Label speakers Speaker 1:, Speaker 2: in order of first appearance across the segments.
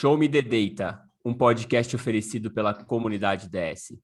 Speaker 1: Show Me the Data, um podcast oferecido pela comunidade DS.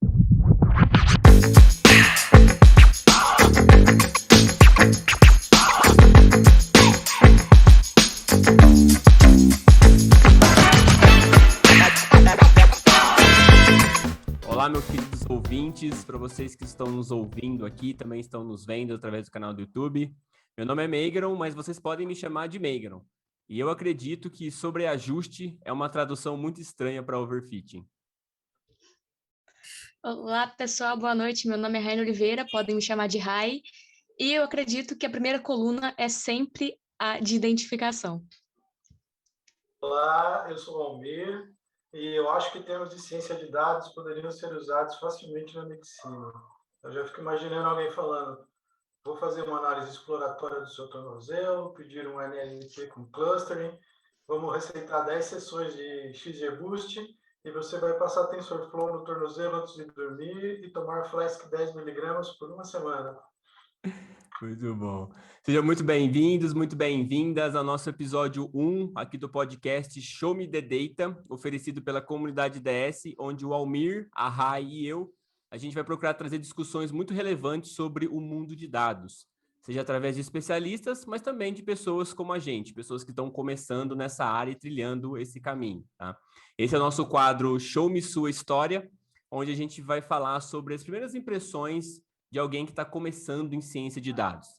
Speaker 1: Olá, meus queridos ouvintes, para vocês que estão nos ouvindo aqui, também estão nos vendo através do canal do YouTube. Meu nome é Meigron, mas vocês podem me chamar de Meigron. E eu acredito que sobreajuste é uma tradução muito estranha para overfitting.
Speaker 2: Olá, pessoal, boa noite. Meu nome é Raine Oliveira, podem me chamar de Rai. E eu acredito que a primeira coluna é sempre a de identificação.
Speaker 3: Olá, eu sou o Almir e eu acho que termos de ciência de dados poderiam ser usados facilmente na medicina. Eu já fico imaginando alguém falando: vou fazer uma análise exploratória do seu tornozelo, pedir um NLP com clustering, vamos receitar 10 sessões de XGBoost e você vai passar TensorFlow no tornozelo antes de dormir e tomar Flask 10 miligramas por uma semana.
Speaker 1: Muito bom. Sejam muito bem-vindos, muito bem-vindas ao nosso episódio 1 aqui do podcast Show Me the Data, oferecido pela comunidade DS, onde o Almir, a Rai e eu, a gente vai procurar trazer discussões muito relevantes sobre o mundo de dados, seja através de especialistas, mas também de pessoas como a gente, pessoas que estão começando nessa área e trilhando esse caminho, tá? Esse é o nosso quadro Show Me Sua História, onde a gente vai falar sobre as primeiras impressões de alguém que está começando em ciência de dados.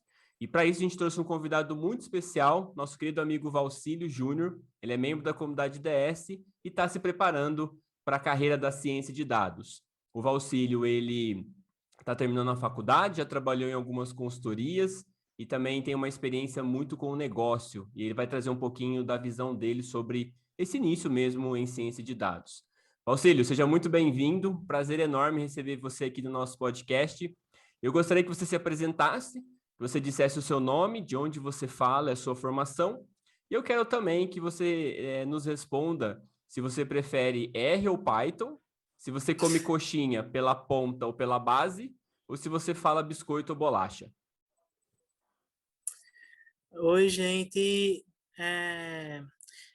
Speaker 1: E para isso a gente trouxe um convidado muito especial, nosso querido amigo Valcílio Júnior. Ele é membro da comunidade DS e está se preparando para a carreira da ciência de dados. O Valcílio, ele está terminando a faculdade, já trabalhou em algumas consultorias e também tem uma experiência muito com o negócio. E ele vai trazer um pouquinho da visão dele sobre esse início mesmo em ciência de dados. Valcílio, seja muito bem-vindo. Prazer enorme receber você aqui no nosso podcast. Eu gostaria que você se apresentasse, que você dissesse o seu nome, de onde você fala, a sua formação. E eu quero também que você nos responda se você prefere R ou Python, se você come coxinha pela ponta ou pela base, ou se você fala biscoito ou bolacha.
Speaker 4: Oi, gente.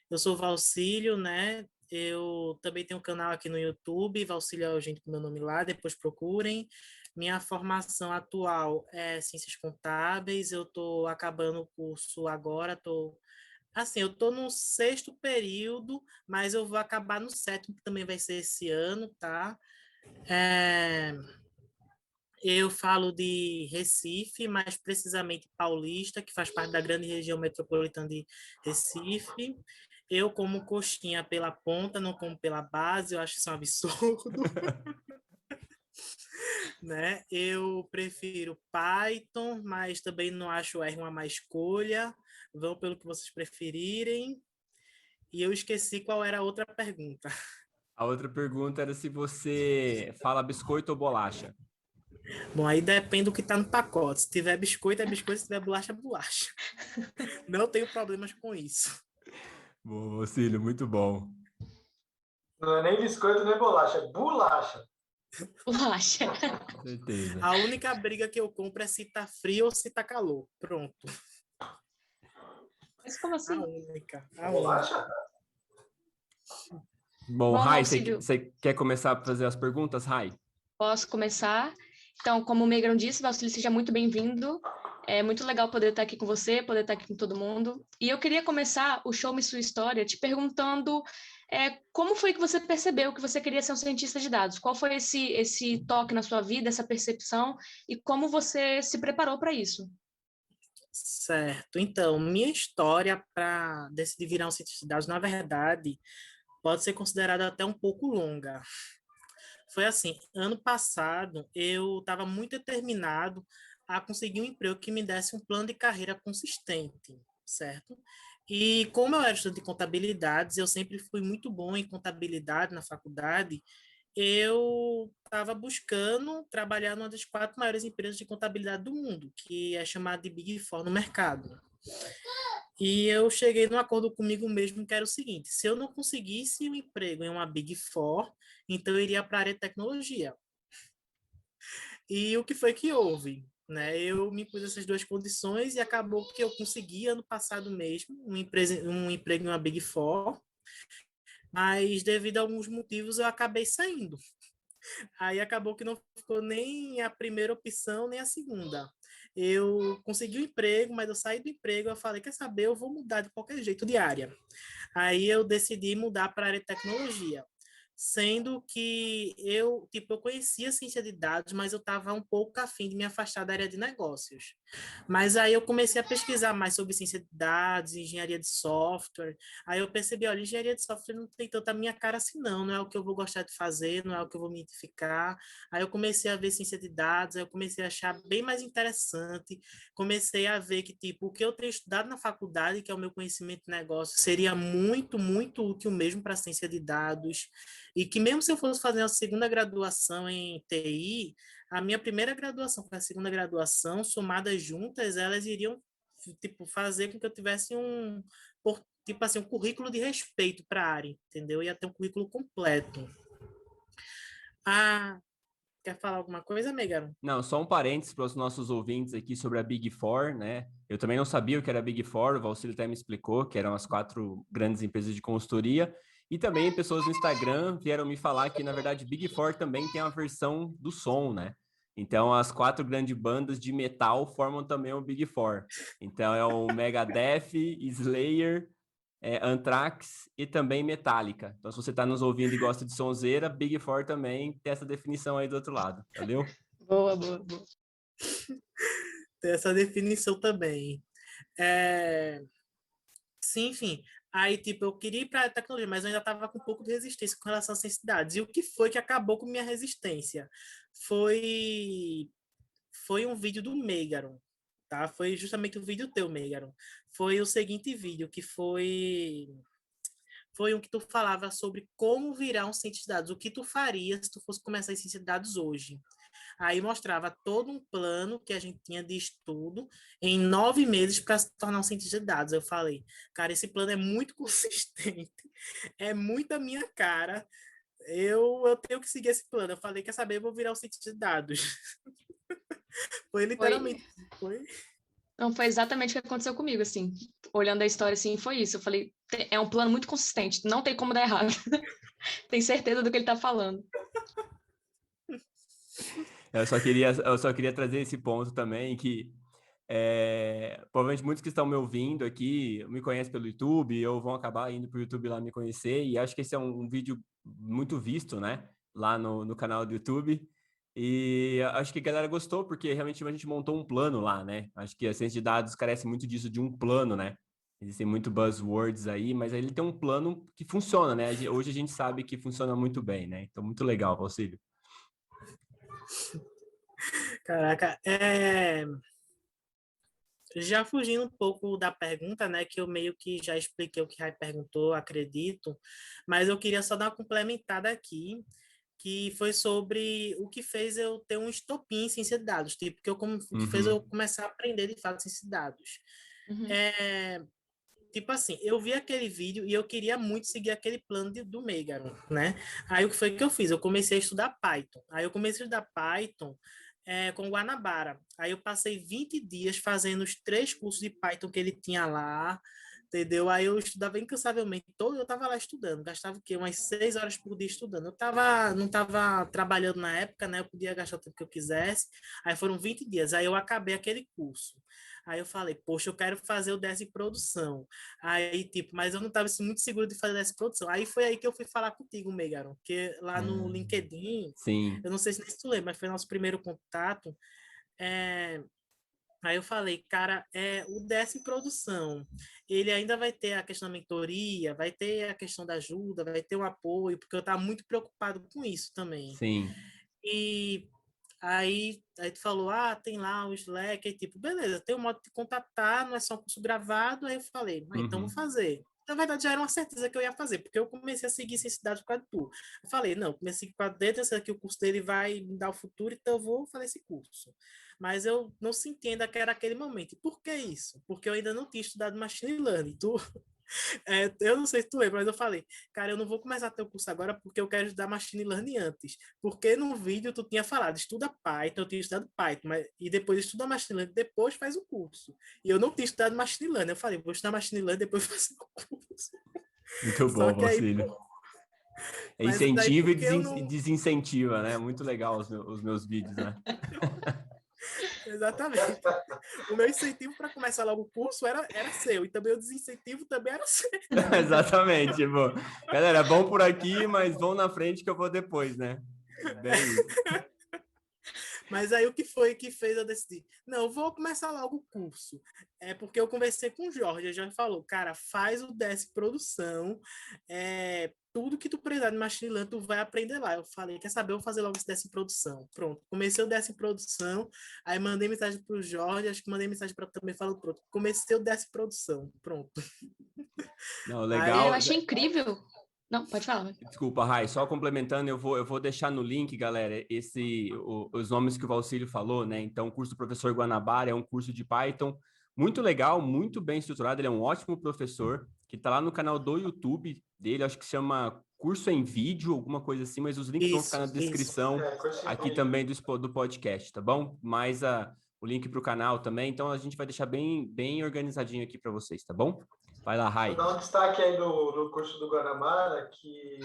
Speaker 4: Eu sou o Valcílio, né? Eu também tenho um canal aqui no YouTube, Valcílio é o gente com meu nome lá, depois procurem. Minha formação atual é Ciências Contábeis, eu estou acabando o curso agora, eu estou no 6º período, mas eu vou acabar no 7º, que também vai ser esse ano, tá? Eu falo de Recife, mais precisamente Paulista, que faz parte da grande região metropolitana de Recife. Eu como coxinha pela ponta, não como pela base, eu acho isso um absurdo. Né? Eu prefiro Python, mas também não acho o R uma má escolha. Vão pelo que vocês preferirem. E eu esqueci qual era a outra pergunta.
Speaker 1: A outra pergunta era se você fala biscoito ou bolacha.
Speaker 4: Bom, aí depende do que está no pacote. Se tiver biscoito, é biscoito. Se tiver bolacha, é bolacha. Não tenho problemas com isso.
Speaker 1: Bom, Valcílio, muito bom.
Speaker 3: Não é nem biscoito nem bolacha, é bolacha.
Speaker 2: Bolacha.
Speaker 1: Com certeza.
Speaker 4: A única briga que eu compro é se tá frio ou se tá calor. Pronto.
Speaker 2: Mas como assim?
Speaker 4: A única.
Speaker 3: Bolacha?
Speaker 1: Bom,
Speaker 2: Bom,
Speaker 1: Rai,
Speaker 2: Valcílio.
Speaker 1: você quer começar a fazer as perguntas, Rai?
Speaker 2: Posso começar? Então, como o Meigron disse, Valcílio, seja muito bem-vindo. É muito legal poder estar aqui com você, poder estar aqui com todo mundo. E eu queria começar o Show Me Sua História te perguntando como foi que você percebeu que você queria ser um cientista de dados? Qual foi esse toque na sua vida, essa percepção, e como você se preparou para isso?
Speaker 4: Certo. Então, minha história para decidir virar um cientista de dados, na verdade, pode ser considerada até um pouco longa. Foi assim, ano passado, eu estava muito determinado a conseguir um emprego que me desse um plano de carreira consistente, certo? E como eu era estudante de contabilidades, eu sempre fui muito bom em contabilidade na faculdade, eu estava buscando trabalhar numa das 4 maiores empresas de contabilidade do mundo, que é chamada de Big Four no mercado. E eu cheguei num acordo comigo mesmo que era o seguinte: se eu não conseguisse um emprego em uma Big Four, então eu iria para a área de tecnologia. E o que foi que houve? Né? Eu me pus essas 2 condições e acabou que eu consegui, ano passado mesmo, um emprego em uma Big Four. mas devido a alguns motivos eu acabei saindo. Aí acabou que não ficou nem a primeira opção, nem a segunda. Eu consegui um emprego, mas eu saí do emprego, eu falei, quer saber, eu vou mudar de qualquer jeito de área. Aí eu decidi mudar para a área de tecnologia, sendo que eu conhecia ciência de dados, mas eu estava um pouco afim de me afastar da área de negócios. Mas aí eu comecei a pesquisar mais sobre ciência de dados, engenharia de software. Aí eu percebi, olha, engenharia de software não tem tanta minha cara assim, não é o que eu vou gostar de fazer, não é o que eu vou me identificar. Aí eu comecei a ver ciência de dados, aí eu comecei a achar bem mais interessante, comecei a ver que, tipo, o que eu tenho estudado na faculdade, que é o meu conhecimento de negócio, seria muito, muito útil mesmo para a ciência de dados, e que mesmo se eu fosse fazer uma segunda graduação em TI, a minha primeira graduação com a segunda graduação, somadas juntas, elas iriam, tipo, fazer com que eu tivesse tipo assim, um currículo de respeito para a área, entendeu? Eu ia ter um currículo completo. Ah, quer falar alguma coisa, Megaro?
Speaker 1: Não, só um parênteses para os nossos ouvintes aqui sobre a Big Four, né? Eu também não sabia o que era a Big Four, o Valcílio até me explicou que eram as 4 grandes empresas de consultoria. E também pessoas no Instagram vieram me falar que, na verdade, Big Four também tem uma versão do som, né? Então, as 4 grandes bandas de metal formam também o Big Four. Então, é o Megadeth, Slayer, Anthrax e também Metallica. Então, se você está nos ouvindo e gosta de sonzeira, Big Four também tem essa definição aí do outro lado, valeu?
Speaker 2: Boa, boa, boa.
Speaker 4: Tem essa definição também. É... Sim, enfim. Aí, tipo, eu queria ir para a tecnologia, mas eu ainda estava com um pouco de resistência com relação às necessidades. E o que foi que acabou com minha resistência? Foi, foi um vídeo do Megaron, tá? Foi justamente o vídeo teu, Megaron. Foi o seguinte vídeo, que foi um que tu falava sobre como virar um cientista de dados, o que tu faria se tu fosse começar em ciência de dados hoje. Aí mostrava todo um plano que a gente tinha de estudo em 9 meses para se tornar um cientista de dados. Eu falei, cara, esse plano é muito consistente, é muito a minha cara. Eu tenho que seguir esse plano. Eu falei, quer saber, eu vou virar um cientista de dados. Foi
Speaker 2: Foi,
Speaker 4: literalmente, foi.
Speaker 2: não, foi exatamente o que aconteceu comigo, assim. Olhando a história, assim, foi isso. Eu falei, é um plano muito consistente, não tem como dar errado. Tem certeza do que ele tá falando.
Speaker 1: Eu só queria trazer esse ponto também, que provavelmente muitos que estão me ouvindo aqui me conhecem pelo YouTube, ou vão acabar indo para o YouTube lá me conhecer, e acho que esse é um vídeo muito visto, né? Lá no canal do YouTube. E acho que a galera gostou, porque realmente a gente montou um plano lá, né? Acho que a ciência de dados carece muito disso, de um plano, né? Existem muito buzzwords aí, mas aí ele tem um plano que funciona, né? Hoje a gente sabe que funciona muito bem, né? Então, muito legal, Valcílio.
Speaker 4: Caraca, já fugindo um pouco da pergunta, né, que eu meio que já expliquei o que Rai perguntou, acredito, mas eu queria só dar uma complementada aqui, que foi sobre o que fez eu ter um estopim em ciência de dados, tipo, o que fez eu
Speaker 1: Uhum,
Speaker 4: começar a aprender de fato ciência de dados.
Speaker 2: Uhum.
Speaker 4: É, tipo assim, eu vi aquele vídeo e eu queria muito seguir aquele plano do Megaron, né? Aí o que foi que eu fiz? Eu comecei a estudar Python. Aí eu comecei a estudar Python com Guanabara. Aí eu passei 20 dias fazendo os 3 cursos de Python que ele tinha lá, entendeu? Aí eu estudava incansavelmente, eu estava lá estudando, gastava o quê? Umas 6 horas por dia estudando. Não estava trabalhando na época, né? Eu podia gastar o tempo que eu quisesse. Aí foram 20 dias, aí eu acabei aquele curso. Aí eu falei, poxa, eu quero fazer o dessa em produção. Aí, tipo, mas eu não estava muito seguro de fazer dessa produção. Aí foi aí que eu fui falar contigo, Megaron, porque lá no
Speaker 1: é,
Speaker 4: LinkedIn,
Speaker 1: sim.
Speaker 4: eu não sei se tu lembra, mas foi nosso primeiro contato. É, Aí eu falei, cara, o décimo produção, ele ainda vai ter a questão da mentoria, vai ter a questão da ajuda, vai ter o apoio, porque eu estava muito preocupado com isso também.
Speaker 1: Sim.
Speaker 4: E aí tu falou, tem lá o Slack, aí tipo, beleza, tem um modo de contatar, não é só um curso gravado, aí eu falei, então vou
Speaker 1: Uhum.
Speaker 4: fazer. Na verdade, já era uma certeza que eu ia fazer, porque eu comecei a seguir Ciência por causa de tu. Eu falei, não, comecei a seguir por causa dele, esse aqui o curso dele vai me dar o futuro, então eu vou fazer esse curso. Mas eu não senti ainda que era aquele momento. E por que isso? Porque eu ainda não tinha estudado Machine Learning. Eu não sei se tu lembra, mas eu falei, cara, eu não vou começar teu curso agora porque eu quero estudar Machine Learning antes. Porque no vídeo tu tinha falado, estuda Python, eu tinha estudado Python, e depois estuda Machine Learning, depois faz o curso. E eu não tinha estudado Machine Learning. Eu falei, vou estudar Machine Learning, depois fazer o curso.
Speaker 1: Muito
Speaker 4: Só
Speaker 1: bom,
Speaker 4: que aí,
Speaker 1: Valcílio.
Speaker 4: Mas daí
Speaker 1: incentiva e
Speaker 4: porque eu não...
Speaker 1: desincentiva, né? Muito legal os meus vídeos, né?
Speaker 4: Exatamente. O meu incentivo para começar logo o curso era seu, e também o desincentivo também era seu.
Speaker 1: Exatamente, tipo, galera, vão por aqui, mas vão na frente que eu vou depois, né? Bem isso.
Speaker 4: Mas aí o que foi que fez eu decidir? Não, eu vou começar logo o curso. É porque eu conversei com o Jorge, ele já falou, cara, faz o DS Produção, tudo que tu precisar de Machine Learning, tu vai aprender lá. Eu falei, quer saber, eu vou fazer logo esse DS Produção. Pronto, comecei o DS Produção, aí mandei mensagem pro Jorge, acho que mandei mensagem para também, falou, pronto, comecei o DS Produção, pronto.
Speaker 1: Não,
Speaker 4: Aí,
Speaker 2: Eu
Speaker 1: legal.
Speaker 2: achei incrível. Não, pode falar.
Speaker 1: Desculpa, Rai, só complementando, eu vou deixar no link, galera, os nomes que o Valcílio falou, né? Então, o curso do professor Guanabara é um curso de Python muito legal, muito bem estruturado, ele é um ótimo professor, que está lá no canal do YouTube dele, acho que se chama Curso em Vídeo, alguma coisa assim, mas os links vão ficar na descrição aqui também do podcast, tá bom? Mais o link para o canal também, então a gente vai deixar bem organizadinho aqui para vocês, tá bom? Vai lá, Rai.
Speaker 3: Vou dar um destaque aí no curso do Guanabara, que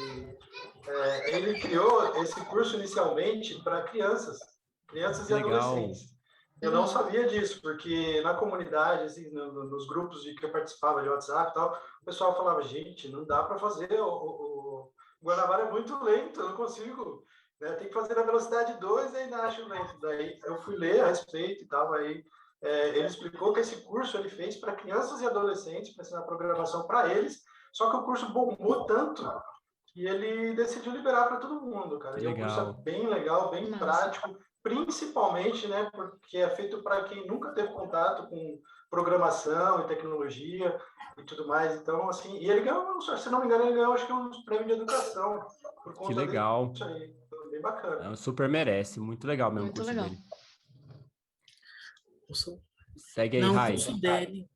Speaker 3: ele criou esse curso inicialmente para crianças e adolescentes. Eu não sabia disso, porque na comunidade, assim, nos grupos de que eu participava de WhatsApp e tal, o pessoal falava, gente, não dá para fazer, o Guanabara é muito lento, eu não consigo, né? Tem que fazer na velocidade 2 e ainda acho lento. Daí eu fui ler a respeito e tal, aí ele explicou que esse curso ele fez para crianças e adolescentes, para ensinar programação para eles, só que o curso bombou tanto que ele decidiu liberar para todo mundo, cara. E o curso é bem legal, bem prático, principalmente, né, porque é feito para quem nunca teve contato com programação e tecnologia e tudo mais. Então, assim, e ele ganhou, se não me engano, ele ganhou, acho que um prêmio de educação por conta
Speaker 1: que legal.
Speaker 3: disso aí. Bem bacana.
Speaker 1: Não, super merece, muito legal mesmo
Speaker 2: Muito
Speaker 1: o curso
Speaker 2: legal.
Speaker 1: dele. Segue aí, Rai.
Speaker 4: O curso dele.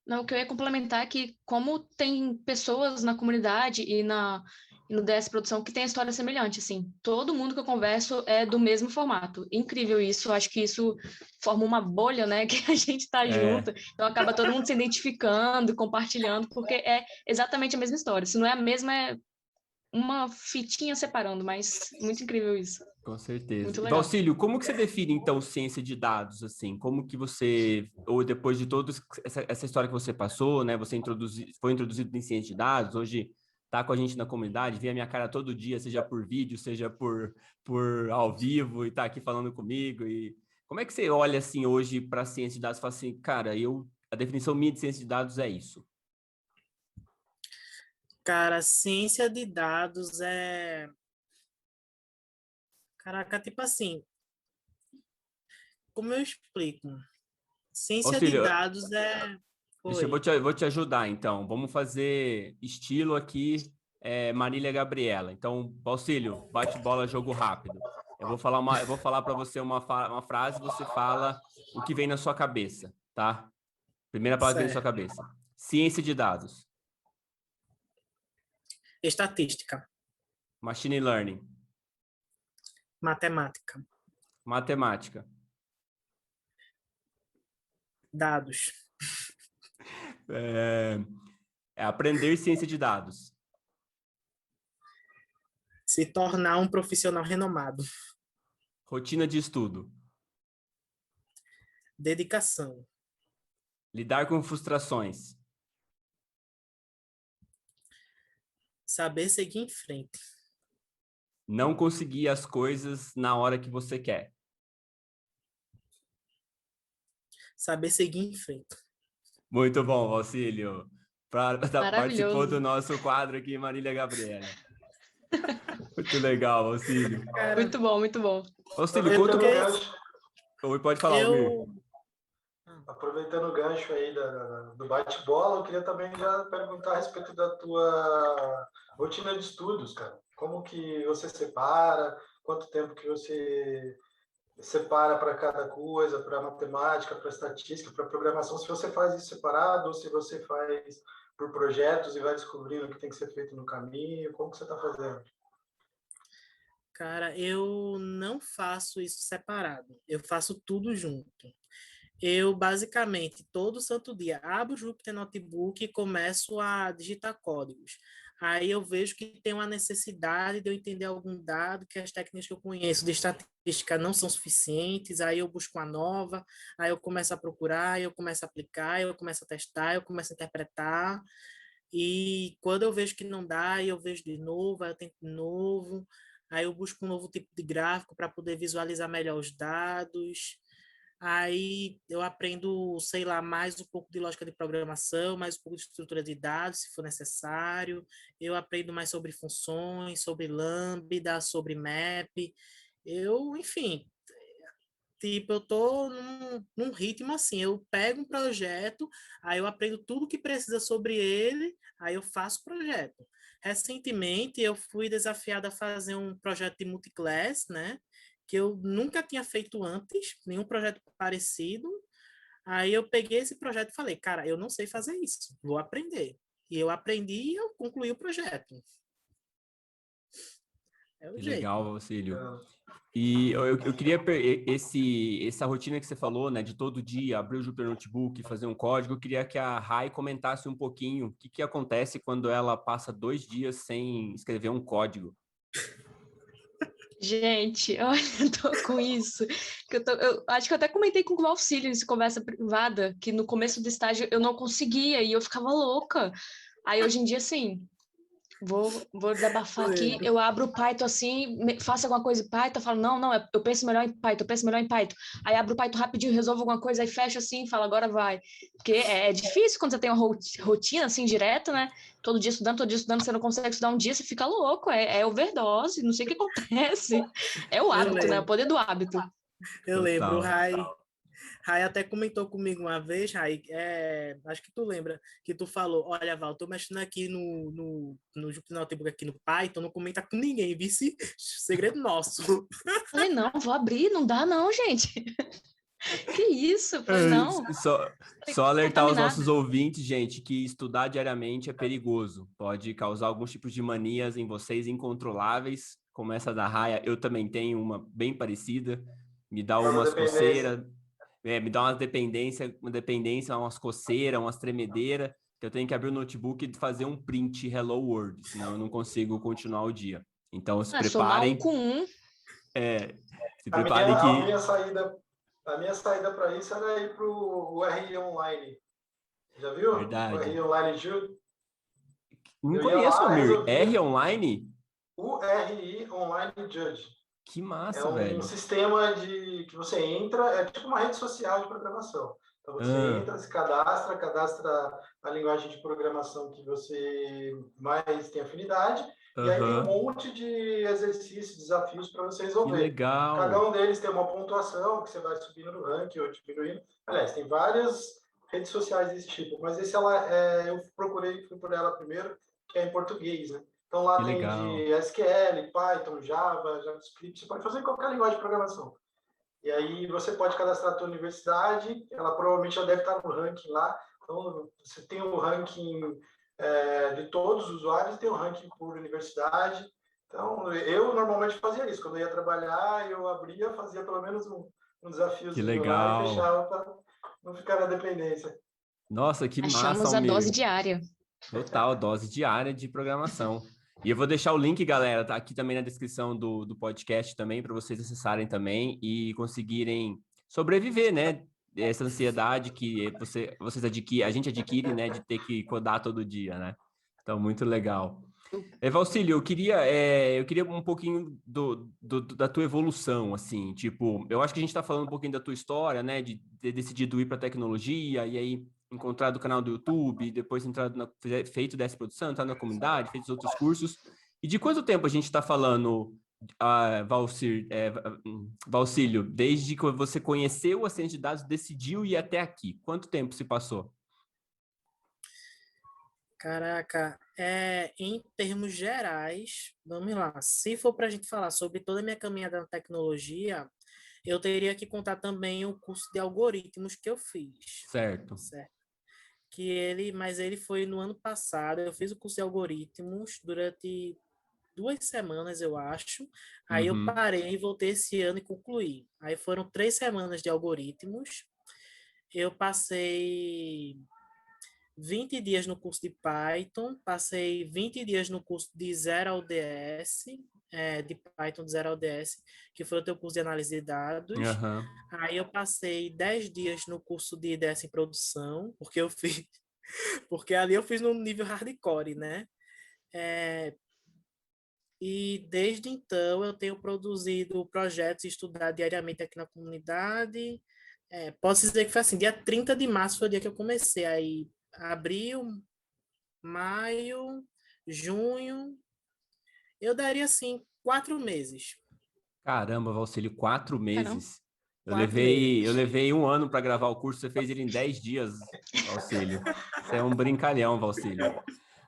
Speaker 2: Não, o que eu ia complementar é que, como tem pessoas na comunidade e no DS Produção que tem história semelhante, assim, todo mundo que eu converso é do mesmo formato. Incrível isso, acho que isso forma uma bolha, né, que a gente tá junto, então acaba todo mundo se identificando, compartilhando, porque é exatamente a mesma história. Se não é a mesma, é uma fitinha separando, mas muito incrível isso.
Speaker 1: Com certeza.
Speaker 2: Muito
Speaker 1: E,
Speaker 2: legal.
Speaker 1: Valcílio, como que você define, então, ciência de dados, assim? Como que você, ou depois de toda essa história que você passou, né? Você foi introduzido em ciência de dados, hoje tá com a gente na comunidade, vê a minha cara todo dia, seja por vídeo, seja por ao vivo, e tá aqui falando comigo. E como é que você olha, assim, hoje para a ciência de dados e fala assim, cara, a definição minha de ciência de dados é isso?
Speaker 4: Cara, ciência de dados é... Caraca, tipo assim, como eu explico? Ciência de
Speaker 1: Auxílio,
Speaker 4: dados é...
Speaker 1: deixa,
Speaker 4: Oi.
Speaker 1: eu vou te ajudar, então. Vamos fazer estilo aqui, Marília Gabriela. Então, Auxílio, bate bola, jogo rápido. Eu vou falar para você uma frase, você fala o que vem na sua cabeça, tá? Primeira palavra que vem na sua cabeça. Ciência de dados.
Speaker 4: Estatística.
Speaker 1: Machine learning.
Speaker 4: Matemática.
Speaker 1: Matemática.
Speaker 4: Dados.
Speaker 1: Aprender ciência de dados.
Speaker 4: Se tornar um profissional renomado.
Speaker 1: Rotina de estudo.
Speaker 4: Dedicação.
Speaker 1: Lidar com frustrações.
Speaker 4: Saber seguir em frente.
Speaker 1: Não conseguir as coisas na hora que você quer.
Speaker 4: Saber seguir em frente.
Speaker 1: Muito bom, Auxílio. Participou do
Speaker 2: Maravilhoso.
Speaker 1: nosso quadro aqui, Marília Gabriela. Muito legal, Auxílio.
Speaker 2: Muito bom, muito bom.
Speaker 1: Auxílio, conta Pode falar, Almir.
Speaker 3: Aproveitando o gancho aí do bate-bola, eu queria também já perguntar a respeito da tua rotina de estudos, cara. Como que você separa? Quanto tempo que você separa para cada coisa, para matemática, para estatística, para programação? Se você faz isso separado ou se você faz por projetos e vai descobrindo o que tem que ser feito no caminho, como que você está fazendo?
Speaker 4: Cara, eu não faço isso separado. Eu faço tudo junto. Eu, basicamente, todo santo dia abro o Jupyter Notebook e começo a digitar códigos. Aí eu vejo que tem uma necessidade de eu entender algum dado, que as técnicas que eu conheço de estatística não são suficientes, aí eu busco uma nova, aí eu começo a procurar, aí eu começo a aplicar, aí eu começo a testar, eu começo a interpretar, e quando eu vejo que não dá, aí eu vejo de novo, aí eu tento de novo, aí eu busco um novo tipo de gráfico para poder visualizar melhor os dados. Aí eu aprendo, sei lá, mais um pouco de lógica de programação, mais um pouco de estrutura de dados, se for necessário. Eu aprendo mais sobre funções, sobre lambda, sobre map. Enfim, tipo, eu tô num ritmo assim, eu pego um projeto, aí eu aprendo tudo que precisa sobre ele, aí eu faço o projeto. Recentemente, eu fui desafiada a fazer um projeto de multiclass, né? Que eu nunca tinha feito antes, nenhum projeto parecido. Aí eu peguei esse projeto e falei, cara, eu não sei fazer isso, vou aprender. E eu aprendi e eu concluí o projeto. É o
Speaker 1: Que
Speaker 4: jeito.
Speaker 1: legal, Auxílio.
Speaker 3: Ah,
Speaker 1: E eu queria essa rotina que você falou, né, de todo dia abrir o Jupyter Notebook, fazer um código. Eu queria que a Rai comentasse um pouquinho o que que acontece quando ela passa 2 dias sem escrever um código.
Speaker 2: Gente, olha, eu tô com isso. Eu acho que eu até comentei com o Auxílio nessa conversa privada, que no começo do estágio eu não conseguia e eu ficava louca. Aí hoje em dia, assim, vou desabafar aqui,
Speaker 4: Lembro.
Speaker 2: eu abro o Python assim, faço alguma coisa em Python, eu falo, não, eu penso melhor em Python, eu penso melhor em Python. Aí abro o Python rapidinho, resolvo alguma coisa, aí fecho assim, falo, agora vai. Porque é difícil quando você tem uma rotina assim, direto, né? Todo dia estudando, você não consegue estudar um dia, você fica louco, é overdose, não sei o que acontece. É o
Speaker 4: Eu
Speaker 2: hábito, né? O
Speaker 4: lembro,
Speaker 2: poder do hábito.
Speaker 4: eu lembro. O
Speaker 1: Total.
Speaker 4: Rai até comentou comigo uma vez, Rai, acho que tu lembra, que tu falou, olha, Val, tô mexendo aqui no Jupyter Notebook aqui no Python, não comenta com ninguém, vice segredo nosso.
Speaker 2: Falei, não, vou abrir, não dá não, gente. Que isso? Eu falei, não,
Speaker 1: Só alertar os
Speaker 2: contaminar.
Speaker 1: nossos ouvintes, gente, que estudar diariamente é perigoso. Pode causar alguns tipos de manias em vocês incontroláveis, como essa da Raia. Eu também tenho uma bem parecida. Me dá
Speaker 3: forma
Speaker 1: umas
Speaker 3: dependência.
Speaker 1: coceiras, me dá uma dependência, umas coceiras, umas tremedeiras, que eu tenho que abrir o notebook e fazer um print Hello World, senão eu não consigo continuar o dia. Então, se
Speaker 2: Somar um
Speaker 1: preparem,
Speaker 2: com um.
Speaker 1: se
Speaker 3: A minha,
Speaker 1: preparem
Speaker 3: a minha
Speaker 1: que...
Speaker 3: saída, a minha saída para isso era ir para o RI Online. Já viu? O
Speaker 1: Verdade.
Speaker 3: RI Online Jude.
Speaker 1: Não
Speaker 3: Eu ia
Speaker 1: conheço,
Speaker 3: lá,
Speaker 1: Almir.
Speaker 3: resolvia
Speaker 1: R online?
Speaker 3: o RI Online Judge.
Speaker 1: Que
Speaker 3: É
Speaker 1: massa,
Speaker 3: um
Speaker 1: velho.
Speaker 3: sistema que você entra, é tipo uma rede social de programação. Então você
Speaker 1: Ah,
Speaker 3: entra, se cadastra a linguagem de programação que você mais tem afinidade, e aí tem um
Speaker 1: aham.
Speaker 3: monte de exercícios, desafios para você
Speaker 1: Que
Speaker 3: resolver. Cada
Speaker 1: legal.
Speaker 3: um deles tem uma pontuação que você vai subindo no ranking ou diminuindo. Aliás, tem várias redes sociais desse tipo, mas eu fui por ela primeiro, que é em português, né? Então
Speaker 1: Que
Speaker 3: lá tem
Speaker 1: legal.
Speaker 3: de SQL, Python, Java, JavaScript, você pode fazer em qualquer linguagem de programação. E aí você pode cadastrar a tua universidade, ela provavelmente já deve estar no ranking lá. Então você tem o ranking de todos os usuários, tem o ranking por universidade. Então eu normalmente fazia isso. Quando eu ia trabalhar, eu abria, fazia pelo menos um
Speaker 1: Que
Speaker 3: desafiozinho lá e
Speaker 1: legal.
Speaker 3: fechava para não ficar na dependência.
Speaker 1: Nossa, que massa,
Speaker 2: Achamos a dose
Speaker 1: Almir.
Speaker 2: diária.
Speaker 1: Total, dose diária de programação. E eu vou deixar o link, galera, tá aqui também na descrição do podcast também, para vocês acessarem também e conseguirem sobreviver, né? Essa ansiedade que vocês adquirem, a gente adquire, né? De ter que codar todo dia, né? Então, muito legal. Valcílio, eu queria um pouquinho da tua evolução, assim, tipo, eu acho que a gente está falando um pouquinho da tua história, né, de ter decidido ir para tecnologia, e aí encontrado o canal do YouTube, depois feito dessa produção, entrar na comunidade, feito os outros cursos, e de quanto tempo a gente está falando, Valcílio, desde que você conheceu a ciência de dados, decidiu ir até aqui? Quanto tempo se passou?
Speaker 4: Caraca, em termos gerais, vamos lá. Se for para a gente falar sobre toda a minha caminhada na tecnologia, eu teria que contar também o curso de algoritmos que eu fiz,
Speaker 1: Certo.
Speaker 4: certo? Mas ele foi no ano passado. Eu fiz o curso de algoritmos durante 2 semanas, eu acho. Aí eu
Speaker 1: Uhum.
Speaker 4: parei e voltei esse ano e concluí. Aí foram 3 semanas de algoritmos. Eu passei 20 dias no curso de Python, passei 20 dias no curso de 0 ao DS, de Python de 0 ao DS, que foi o teu curso de análise de dados.
Speaker 1: Aham.
Speaker 4: Aí eu passei 10 dias no curso de IDS em produção, porque ali eu fiz no nível hardcore, né? E desde então eu tenho produzido projetos e estudado diariamente aqui na comunidade. Posso dizer que foi assim, dia 30 de março foi o dia que eu comecei. Aí abril, maio, junho, eu daria assim 4 meses.
Speaker 1: Caramba, Valcílio, 4
Speaker 2: Caramba.
Speaker 1: meses. Eu
Speaker 4: 4 meses.
Speaker 1: levei 1 ano para gravar o curso, você fez ele em 10 dias, Valcílio. Você é um brincalhão, Valcílio.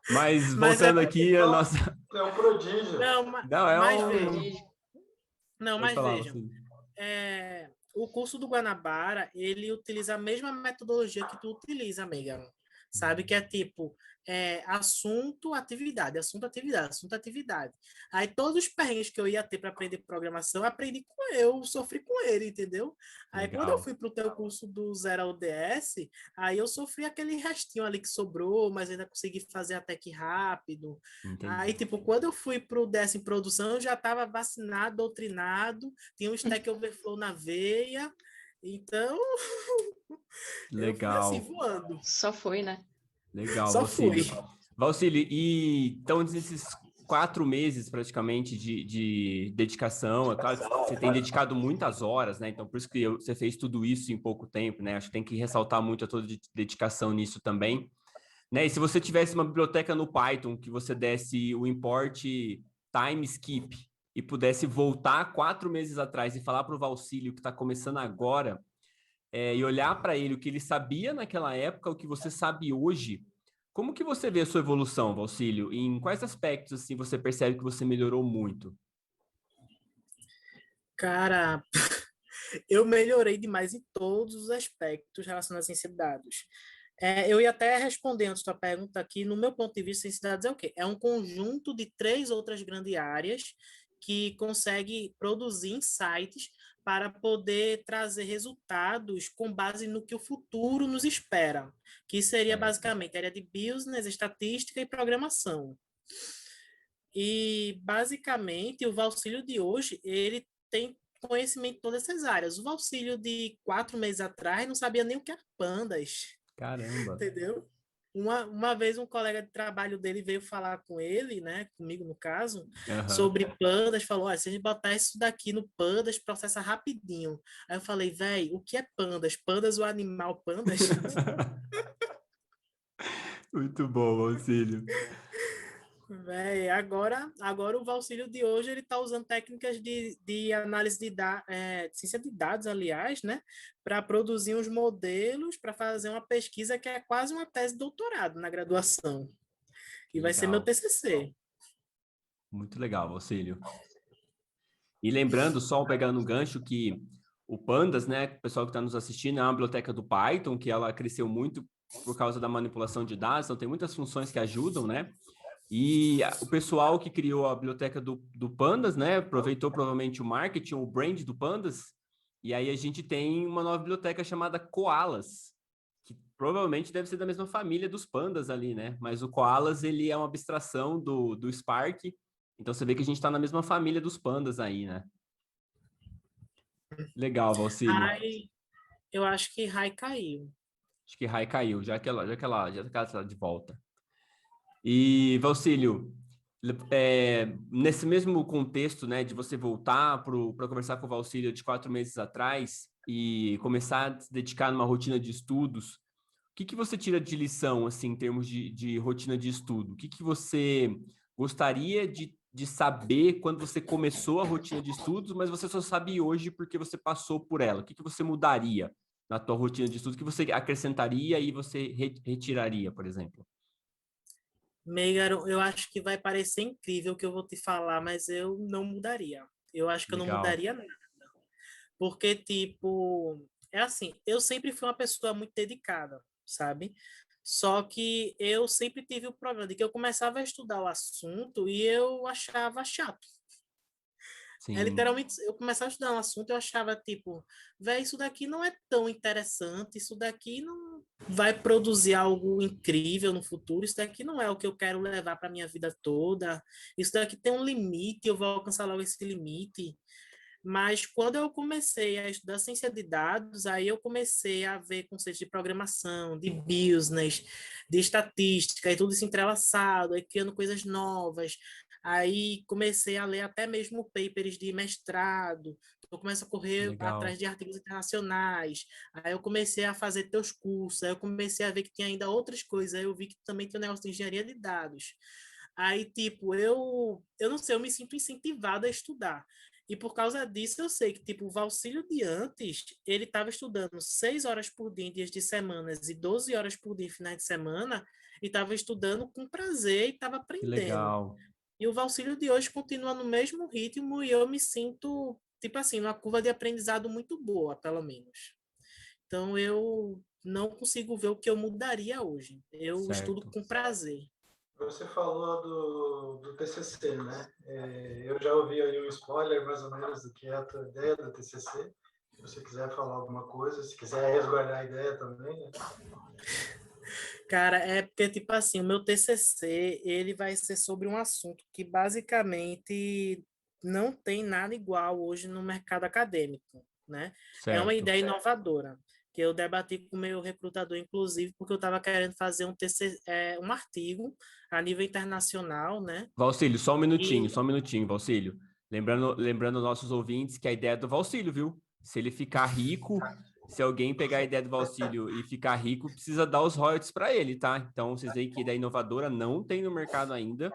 Speaker 1: Mas
Speaker 4: Mas é
Speaker 1: voltando aqui, a nossa.
Speaker 3: É um prodígio.
Speaker 4: não,
Speaker 1: Não, é
Speaker 4: mas
Speaker 1: um.
Speaker 4: veja,
Speaker 2: Prodígio.
Speaker 4: não,
Speaker 1: Pode
Speaker 4: mas
Speaker 1: falar,
Speaker 4: vejam,
Speaker 1: Valcílio.
Speaker 4: o curso do Guanabara, ele utiliza a mesma metodologia que tu utiliza, amiga. Sabe? Que é tipo, assunto, atividade, assunto, atividade, assunto, atividade. Aí todos os perrengues que eu ia ter para aprender programação, eu aprendi com eu sofri com ele, entendeu? Aí quando eu
Speaker 1: Legal.
Speaker 4: fui pro teu curso do 0 ao DS, aí eu sofri aquele restinho ali que sobrou, mas ainda consegui fazer até que rápido. Aí,
Speaker 1: Entendi.
Speaker 4: tipo, quando eu fui pro DS em produção, eu já estava vacinado, doutrinado, tinha um Stack Overflow na veia, então eu fui assim,
Speaker 1: Legal.
Speaker 4: voando.
Speaker 2: Só foi, né?
Speaker 1: Legal,
Speaker 4: Só fui.
Speaker 1: Valcílio. Valcílio, e então nesses 4 meses praticamente de dedicação, é claro que você tem dedicado muitas horas, né? Então por isso que você fez tudo isso em pouco tempo, né? Acho que tem que ressaltar muito a tua dedicação nisso também, né? E se você tivesse uma biblioteca no Python que você desse o import time skip e pudesse voltar 4 meses atrás e falar para o Valcílio que está começando agora, e olhar para ele o que ele sabia naquela época, o que você sabe hoje, como que você vê a sua evolução, Valcílio? Em quais aspectos assim você percebe que você melhorou muito?
Speaker 4: Cara, eu melhorei demais em todos os aspectos relacionados à ciência de dados. Eu ia até responder antes da tua pergunta aqui, no meu ponto de vista, ciência de dados é o quê? É um conjunto de 3 outras grandes áreas que consegue produzir insights para poder trazer resultados com base no que o futuro nos espera, que seria
Speaker 1: Certo.
Speaker 4: basicamente a área de business, estatística e programação. E, basicamente, o Valcílio de hoje, ele tem conhecimento de todas essas áreas. O Valcílio de 4 meses atrás não sabia nem o que era pandas,
Speaker 1: Caramba.
Speaker 4: entendeu? Uma vez um colega de trabalho dele veio falar com ele, né, comigo no caso,
Speaker 1: Aham.
Speaker 4: sobre pandas, falou, se a gente botar isso daqui no pandas, processa rapidinho. Aí eu falei, velho, o que é pandas? Pandas, o animal pandas?
Speaker 1: Muito bom, Valcílio.
Speaker 4: Véi, agora o Valcílio de hoje ele está usando técnicas de análise de ciência de dados, aliás, né, para produzir uns modelos para fazer uma pesquisa que é quase uma tese de doutorado na graduação,
Speaker 1: Que
Speaker 4: e vai ser meu
Speaker 1: legal.
Speaker 4: TCC.
Speaker 1: Muito legal, Valcílio. E lembrando, só pegando um gancho, que o Pandas, né, o pessoal que está nos assistindo, é uma biblioteca do Python, que ela cresceu muito por causa da manipulação de dados, então tem muitas funções que ajudam, né? E o pessoal que criou a biblioteca do Pandas, né, aproveitou provavelmente o marketing, o brand do Pandas, e aí a gente tem uma nova biblioteca chamada Koalas, que provavelmente deve ser da mesma família dos Pandas ali, né? Mas o Koalas, ele é uma abstração do Spark, então você vê que a gente está na mesma família dos Pandas aí, né? Legal, Valcílio.
Speaker 4: Rai, eu acho que Rai caiu.
Speaker 1: Acho que Rai caiu, já que ela está de volta. E, Valcílio, nesse mesmo contexto, né, de você voltar para conversar com o Valcílio de 4 meses atrás e começar a se dedicar numa rotina de estudos, o que você tira de lição, assim, em termos de rotina de estudo? O que você gostaria de saber quando você começou a rotina de estudos, mas você só sabe hoje porque você passou por ela? O que você mudaria na tua rotina de estudos? O que você acrescentaria e você retiraria, por exemplo?
Speaker 4: Meigaro, eu acho que vai parecer incrível o que eu vou te falar, mas eu não mudaria. Eu acho que eu não
Speaker 1: Legal.
Speaker 4: mudaria nada. Porque, tipo, é assim, eu sempre fui uma pessoa muito dedicada, sabe? Só que eu sempre tive o problema de que eu começava a estudar o assunto e eu achava chato.
Speaker 1: Sim,
Speaker 4: literalmente, eu começava a estudar um assunto, eu achava, tipo, velho, isso daqui não é tão interessante, isso daqui não vai produzir algo incrível no futuro, isso daqui não é o que eu quero levar para minha vida toda, isso daqui tem um limite, eu vou alcançar logo esse limite. Mas quando eu comecei a estudar ciência de dados, aí eu comecei a ver conceitos de programação, de business, de estatística, e tudo isso entrelaçado, aí criando coisas novas. Aí comecei a ler até mesmo papers de mestrado, eu começo a correr
Speaker 1: legal.
Speaker 4: atrás de artigos internacionais, aí eu comecei a fazer teus cursos, aí eu comecei a ver que tinha ainda outras coisas, aí eu vi que também tem o negócio de engenharia de dados. Aí, tipo, eu não sei, eu me sinto incentivado a estudar. E por causa disso, eu sei que, tipo, o Valcílio de antes, ele estava estudando 6 horas por dia em dias de semanas e 12 horas por dia em finais de semana, e estava estudando com prazer e estava
Speaker 1: Que
Speaker 4: aprendendo.
Speaker 1: legal.
Speaker 4: E o Valcílio de hoje continua no mesmo ritmo e eu me sinto, tipo assim, numa curva de aprendizado muito boa, pelo menos. Então, eu não consigo ver o que eu mudaria hoje. Eu estudo
Speaker 1: Certo.
Speaker 4: com prazer.
Speaker 3: Você falou do TCC, né? Eu já ouvi aí um spoiler, mais ou menos, do que é a tua ideia do TCC. Se você quiser falar alguma coisa, se quiser resguardar a ideia também, né?
Speaker 4: Cara, é porque, tipo assim, o meu TCC, ele vai ser sobre um assunto que basicamente não tem nada igual hoje no mercado acadêmico, né? É uma
Speaker 1: Certo.
Speaker 4: ideia inovadora, que eu debati com o meu recrutador, inclusive, porque eu estava querendo fazer um TCC, um artigo a nível internacional, né?
Speaker 1: Valcílio,
Speaker 4: E
Speaker 1: só um minutinho, Valcílio. Lembrando nossos ouvintes que a ideia é do Valcílio, viu? Se ele ficar rico, se alguém pegar a ideia do Valcílio e ficar rico, precisa dar os royalties para ele, tá? Então, vocês veem que ideia inovadora não tem no mercado ainda.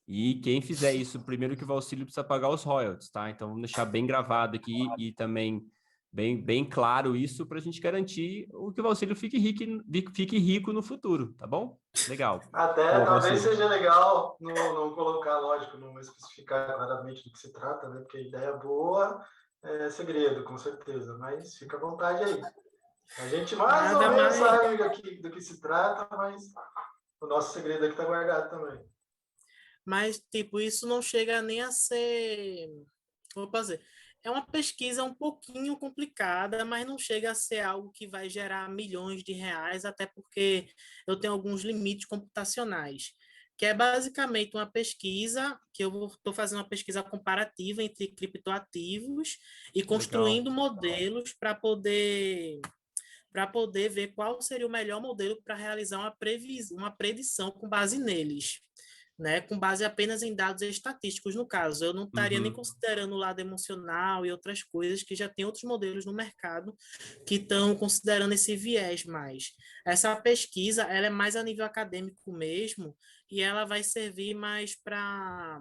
Speaker 1: E quem fizer isso, primeiro que o Valcílio precisa pagar os royalties, tá? Então, vamos deixar bem gravado aqui e também bem claro isso para a gente garantir o que o Valcílio fique rico no futuro, tá bom? Legal.
Speaker 3: Até
Speaker 1: Ô,
Speaker 3: talvez
Speaker 1: Valcílio.
Speaker 3: seja legal não colocar, lógico, não especificar claramente do que se trata, né? Porque a ideia boa é segredo, com certeza, mas fica à vontade aí. A gente mais ou
Speaker 4: nada
Speaker 3: menos
Speaker 4: mais.
Speaker 3: sabe do que se trata, mas o nosso segredo aqui está guardado também.
Speaker 4: Mas, tipo, isso não chega nem a ser. Vou fazer. É uma pesquisa um pouquinho complicada, mas não chega a ser algo que vai gerar milhões de reais, até porque eu tenho alguns limites computacionais, que é basicamente uma pesquisa que eu estou fazendo uma pesquisa comparativa entre criptoativos e
Speaker 1: Legal.
Speaker 4: construindo modelos para poder ver qual seria o melhor modelo para realizar uma predição com base neles, né? Com base apenas em dados estatísticos, no caso. Eu não estaria nem
Speaker 1: Uhum.
Speaker 4: considerando o lado emocional e outras coisas que já tem outros modelos no mercado que estão considerando esse viés mais. Essa pesquisa, ela é mais a nível acadêmico mesmo, e ela vai servir mais para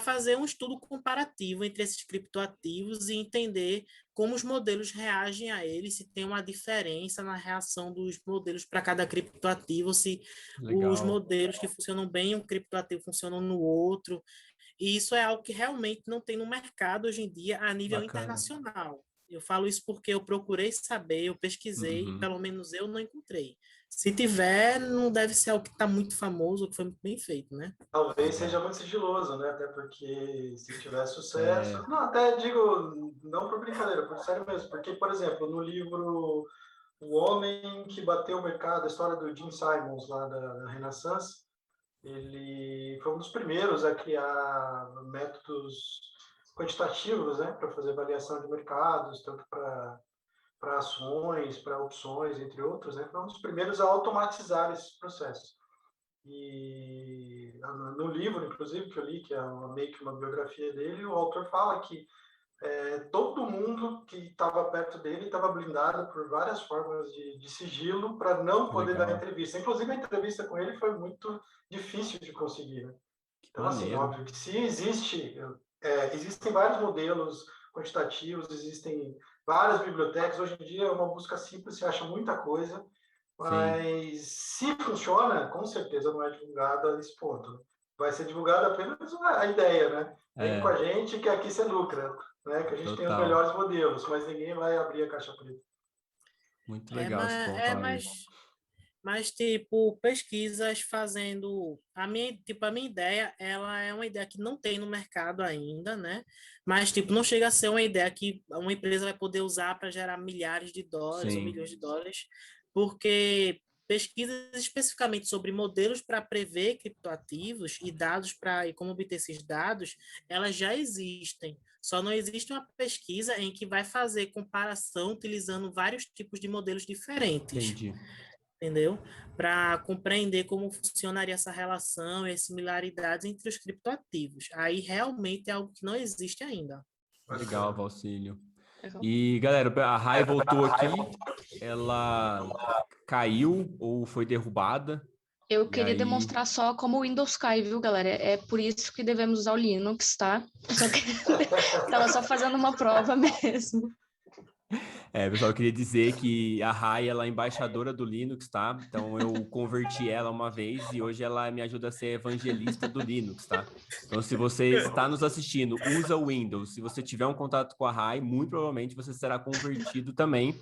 Speaker 4: fazer um estudo comparativo entre esses criptoativos e entender como os modelos reagem a eles, se tem uma diferença na reação dos modelos para cada criptoativo, se os
Speaker 1: Legal.
Speaker 4: modelos que funcionam bem em um criptoativo funcionam no outro. E isso é algo que realmente não tem no mercado hoje em dia a nível
Speaker 1: Bacana.
Speaker 4: internacional. Eu falo isso porque eu procurei saber, eu pesquisei e
Speaker 1: Uhum.
Speaker 4: pelo menos eu não encontrei. Se tiver, não deve ser algo que está muito famoso, que foi muito bem feito, né?
Speaker 3: Talvez seja
Speaker 1: Legal.
Speaker 3: muito sigiloso, né? Até porque se tiver sucesso.
Speaker 1: É,
Speaker 3: Não, até digo, não por brincadeira, por sério mesmo. Porque, por exemplo, no livro O Homem que Bateu o Mercado, a história do Jim Simons, lá da Renaissance, ele foi um dos primeiros a criar métodos quantitativos, né? Para fazer avaliação de mercados, tanto para ações, para opções, entre outros, né? Foi um dos primeiros a automatizar esse processo. E no livro, inclusive, que eu li, que é meio que uma biografia dele, o autor fala que todo mundo que estava perto dele estava blindado por várias formas de sigilo para não
Speaker 1: que
Speaker 3: poder dar
Speaker 1: legal.
Speaker 3: entrevista. Inclusive, a entrevista com ele foi muito difícil de conseguir, né?
Speaker 1: Que
Speaker 3: Então, assim,
Speaker 1: maneiro.
Speaker 3: óbvio que se existem vários modelos quantitativos, existem várias bibliotecas. Hoje em dia, é uma busca simples, você acha muita coisa,
Speaker 1: Sim.
Speaker 3: mas se funciona, com certeza não é divulgado a esse ponto. Vai ser divulgado apenas a ideia, né? Vem com a
Speaker 1: É,
Speaker 3: gente que aqui você lucra, né? Que a gente tem os
Speaker 1: total.
Speaker 3: melhores modelos, mas ninguém vai abrir a caixa preta.
Speaker 1: Muito
Speaker 4: É,
Speaker 1: legal esse
Speaker 4: mas,
Speaker 1: ponto,
Speaker 4: é,
Speaker 1: Almir.
Speaker 4: mas Mas, tipo, pesquisas fazendo... A minha ideia, ela é uma ideia que não tem no mercado ainda, né? Mas, tipo, não chega a ser uma ideia que uma empresa vai poder usar para gerar milhares de dólares ou
Speaker 1: Sim,
Speaker 4: milhões de dólares, porque pesquisas especificamente sobre modelos para prever criptoativos e dados para e como obter esses dados, elas já existem. Só não existe uma pesquisa em que vai fazer comparação utilizando vários tipos de modelos diferentes,
Speaker 1: entendi.
Speaker 4: entendeu? Para compreender como funcionaria essa relação e as similaridades entre os criptoativos. Aí realmente é algo que não existe ainda.
Speaker 1: Legal, Valcílio.
Speaker 2: Legal.
Speaker 1: E, galera, a Rai voltou aqui. Ela caiu ou foi derrubada.
Speaker 2: Eu
Speaker 1: E
Speaker 2: queria
Speaker 1: aí...
Speaker 2: demonstrar só como o Windows cai, viu, galera? É por isso que devemos usar o Linux, tá? Só que... Tava só fazendo uma prova mesmo.
Speaker 1: pessoal, eu queria dizer que a Rai, ela é embaixadora do Linux, tá? Então, eu converti ela uma vez e hoje ela me ajuda a ser evangelista do Linux, tá? Então, se você está nos assistindo, usa o Windows. Se você tiver um contato com a Rai, muito provavelmente você será convertido também.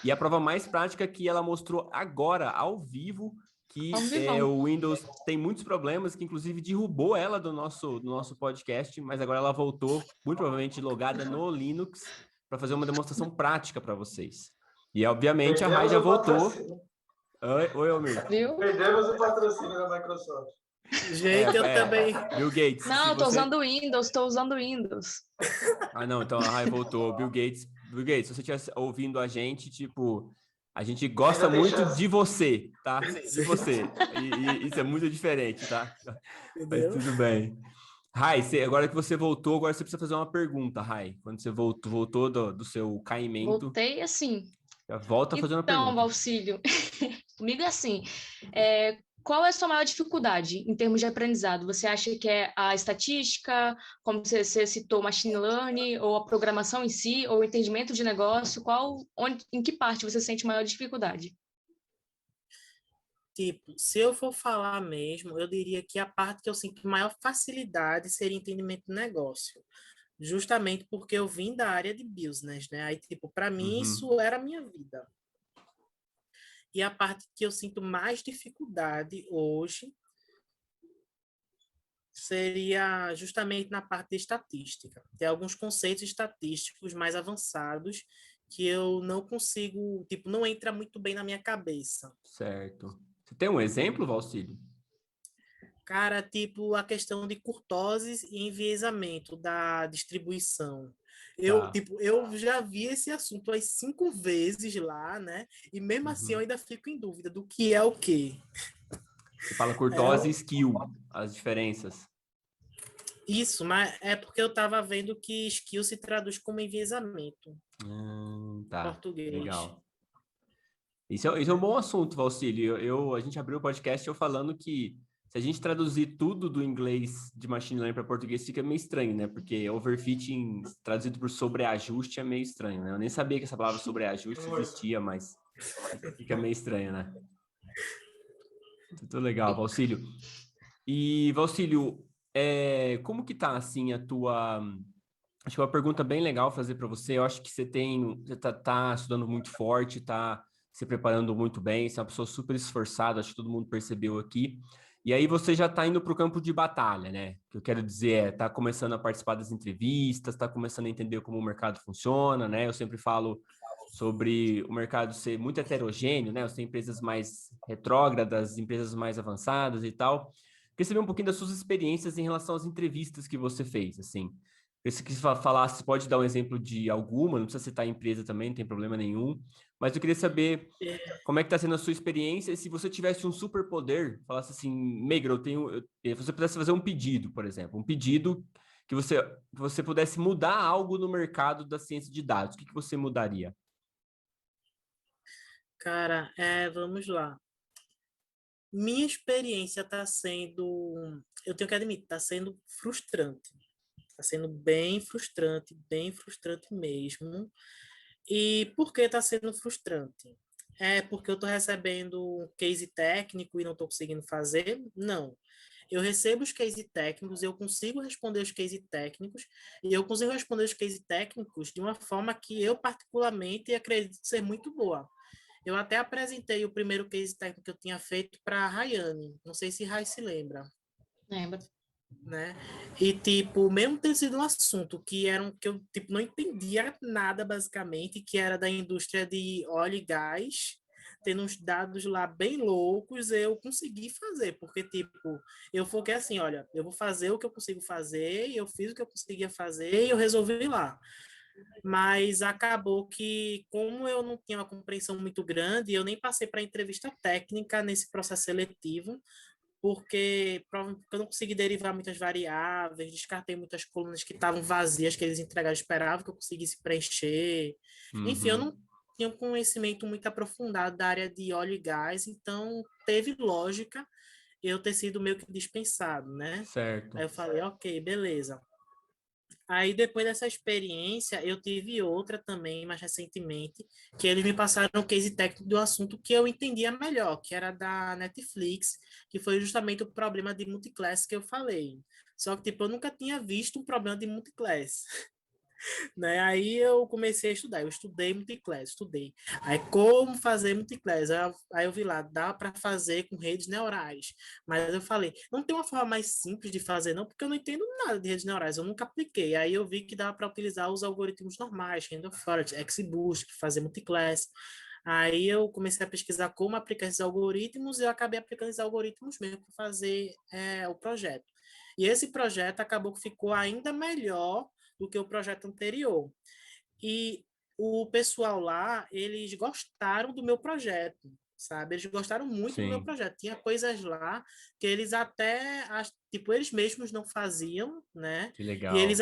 Speaker 1: E a prova mais prática é que ela mostrou agora, ao vivo, que
Speaker 2: Ao vivão.
Speaker 1: o Windows tem muitos problemas, que inclusive derrubou ela do nosso podcast, mas agora ela voltou, muito provavelmente logada no Linux, para fazer uma demonstração prática para vocês. E, obviamente, a Rai já voltou. Oi, Almir.
Speaker 2: Viu?
Speaker 3: Perdemos o patrocínio da Microsoft.
Speaker 4: Gente, eu também...
Speaker 1: Bill Gates,
Speaker 2: Não, eu tô
Speaker 1: você...
Speaker 2: usando Windows, tô usando Windows.
Speaker 1: Ah, não, então a Rai voltou. Bill Gates, se você estiver ouvindo a gente, tipo, a gente gosta
Speaker 3: Ainda tem
Speaker 1: muito
Speaker 3: chance.
Speaker 1: de você, tá? De você. E isso é muito diferente, tá? Mas
Speaker 4: Entendeu?
Speaker 1: tudo bem. Rai, agora que você voltou, agora você precisa fazer uma pergunta, Rai. Quando você voltou do seu caimento,
Speaker 2: Voltei assim.
Speaker 1: já volta fazendo a
Speaker 2: Então,
Speaker 1: pergunta.
Speaker 2: Valcílio, comigo é assim, qual é a sua maior dificuldade em termos de aprendizado? Você acha que é a estatística, como você citou, machine learning, ou a programação em si, ou o entendimento de negócio? Em que parte você sente maior dificuldade?
Speaker 4: Tipo, se eu for falar mesmo, eu diria que a parte que eu sinto maior facilidade seria entendimento do negócio. Justamente porque eu vim da área de business, né? Aí, tipo, para mim
Speaker 1: Uhum.
Speaker 4: isso era a minha vida. E a parte que eu sinto mais dificuldade hoje seria justamente na parte de estatística. Tem alguns conceitos estatísticos mais avançados que eu não consigo, tipo, não entra muito bem na minha cabeça.
Speaker 1: Certo. Você tem um exemplo, Valcílio?
Speaker 4: Cara, tipo a questão de curtoses e enviesamento da distribuição.
Speaker 1: Tá.
Speaker 4: Eu já vi esse assunto as 5 vezes lá, né? E mesmo assim eu
Speaker 1: Uhum.
Speaker 4: ainda fico em dúvida do que é o quê.
Speaker 1: Você fala curtose e skill, as diferenças.
Speaker 4: Isso, mas é porque eu estava vendo que skill se traduz como enviesamento em
Speaker 1: Tá.
Speaker 4: português.
Speaker 1: Legal. Isso é um bom assunto, Valcílio. A gente abriu o podcast eu falando que se a gente traduzir tudo do inglês de machine learning para português fica meio estranho, né? Porque overfitting traduzido por sobreajuste é meio estranho, né? Eu nem sabia que essa palavra sobreajuste existia, mas fica meio estranho, né? Muito legal, Valcílio. E, Valcílio, como que tá, assim, a tua... Acho que é uma pergunta bem legal fazer para você. Eu acho que você tá estudando muito forte, tá se preparando muito bem, você é uma pessoa super esforçada, acho que todo mundo percebeu aqui. E aí você já está indo para o campo de batalha, né? O que eu quero dizer tá começando a participar das entrevistas, tá começando a entender como o mercado funciona, né? Eu sempre falo sobre o mercado ser muito heterogêneo, né? Você tem empresas mais retrógradas, empresas mais avançadas e tal. Queria saber um pouquinho das suas experiências em relação às entrevistas que você fez, assim. Se você falasse, pode dar um exemplo de alguma, não precisa citar a empresa também, não tem problema nenhum. Mas eu queria saber como é que está sendo a sua experiência e se você tivesse um superpoder, falasse assim, Meigro, se você pudesse fazer um pedido, por exemplo, um pedido que você pudesse mudar algo no mercado da ciência de dados, o que você mudaria?
Speaker 4: Cara, vamos lá. Minha experiência está sendo, eu tenho que admitir, está sendo frustrante. Está sendo bem frustrante mesmo. E por que está sendo frustrante? É porque eu estou recebendo um case técnico e não estou conseguindo fazer? Não. Eu recebo os case técnicos, eu consigo responder os case técnicos, e eu consigo responder os case técnicos de uma forma que eu particularmente acredito ser muito boa. Eu até apresentei o primeiro case técnico que eu tinha feito para a Rayane. Não sei se Ray se lembra.
Speaker 2: Lembra?
Speaker 4: Né? E, tipo, mesmo ter sido um assunto que eu, tipo, não entendia nada, basicamente, que era da indústria de óleo e gás, tendo uns dados lá bem loucos, eu consegui fazer, porque, tipo, eu foquei assim, olha, eu vou fazer o que eu consigo fazer, eu fiz o que eu conseguia fazer e eu resolvi lá. Mas acabou que, como eu não tinha uma compreensão muito grande, eu nem passei para entrevista técnica nesse processo seletivo, porque provavelmente eu não consegui derivar muitas variáveis, descartei muitas colunas que estavam vazias, que eles entregaram, esperavam que eu conseguisse preencher. Enfim, eu
Speaker 1: Uhum.
Speaker 4: não tinha um conhecimento muito aprofundado da área de óleo e gás, então teve lógica eu ter sido meio que dispensado, né?
Speaker 1: Certo.
Speaker 4: Aí eu falei, ok, beleza. Aí, depois dessa experiência, eu tive outra também, mais recentemente, que eles me passaram um case técnico do assunto que eu entendia melhor, que era da Netflix, que foi justamente o problema de multiclass que eu falei. Só que, tipo, eu nunca tinha visto um problema de multiclass. Né? Aí eu comecei a estudar, eu estudei multiclass, estudei. Aí como fazer multiclass? Aí eu vi lá, dá para fazer com redes neurais. Mas eu falei, não tem uma forma mais simples de fazer não, porque eu não entendo nada de redes neurais, eu nunca apliquei. Aí eu vi que dava para utilizar os algoritmos normais, Random Forest, XBoost, para fazer multiclass. Aí eu comecei a pesquisar como aplicar esses algoritmos e eu acabei aplicando esses algoritmos mesmo para fazer o projeto. E esse projeto acabou que ficou ainda melhor do que o projeto anterior. E o pessoal lá, eles gostaram do meu projeto, sabe? Eles gostaram muito do meu
Speaker 1: Sim.
Speaker 4: projeto. Tinha coisas lá que eles até, tipo, eles mesmos não faziam, né?
Speaker 1: Que legal.
Speaker 4: E eles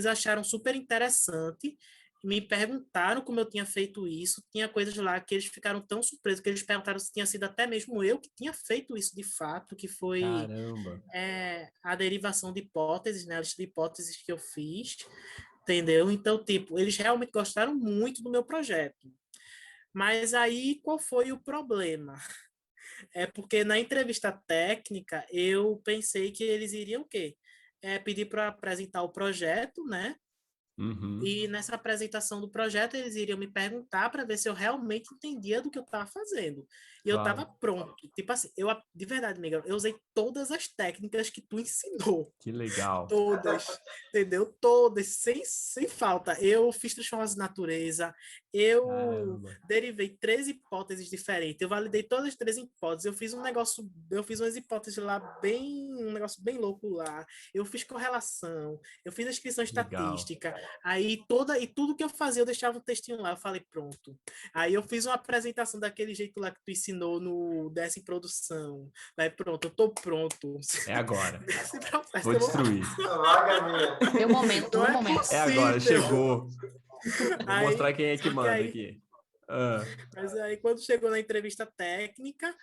Speaker 4: acharam super interessante. Me perguntaram como eu tinha feito isso. Tinha coisas lá que eles ficaram tão surpresos que eles perguntaram se tinha sido até mesmo eu que tinha feito isso de fato, que foi
Speaker 1: Caramba.
Speaker 4: a derivação de hipóteses, né? A lista de hipóteses que eu fiz, entendeu? Então, tipo, eles realmente gostaram muito do meu projeto. Mas aí, qual foi o problema? É porque na entrevista técnica, eu pensei que eles iriam o quê? Pedir para apresentar o projeto, né?
Speaker 1: Uhum.
Speaker 4: E nessa apresentação do projeto, eles iriam me perguntar para ver se eu realmente entendia do que eu estava fazendo. E eu estava
Speaker 1: Claro.
Speaker 4: pronto. Tipo assim, de verdade, Miguel, eu usei todas as técnicas que tu ensinou.
Speaker 1: Que legal.
Speaker 4: Todas, entendeu? Todas, sem falta. Eu fiz transformação de natureza, eu
Speaker 1: Caramba.
Speaker 4: derivei 13 hipóteses diferentes, eu validei todas as 13 hipóteses, eu fiz umas hipóteses lá um negócio bem louco lá, eu fiz correlação, eu fiz a descrição
Speaker 1: Legal.
Speaker 4: estatística, e tudo que eu fazia, eu deixava um textinho lá, eu falei, pronto. Aí eu fiz uma apresentação daquele jeito lá que tu ensinou no Desce em Produção. Aí pronto, eu tô pronto.
Speaker 1: É agora.
Speaker 4: Nesse processo,
Speaker 1: Vou
Speaker 4: eu vou
Speaker 1: destruir.
Speaker 3: Larga a minha.
Speaker 2: Meu momento,
Speaker 4: não
Speaker 2: meu
Speaker 4: é
Speaker 2: momento.
Speaker 1: É agora,
Speaker 4: possível.
Speaker 1: chegou. Vou
Speaker 4: Aí,
Speaker 1: mostrar quem é que
Speaker 4: só que
Speaker 1: manda
Speaker 4: aí,
Speaker 1: aqui. Ah,
Speaker 4: mas aí quando chegou na entrevista técnica,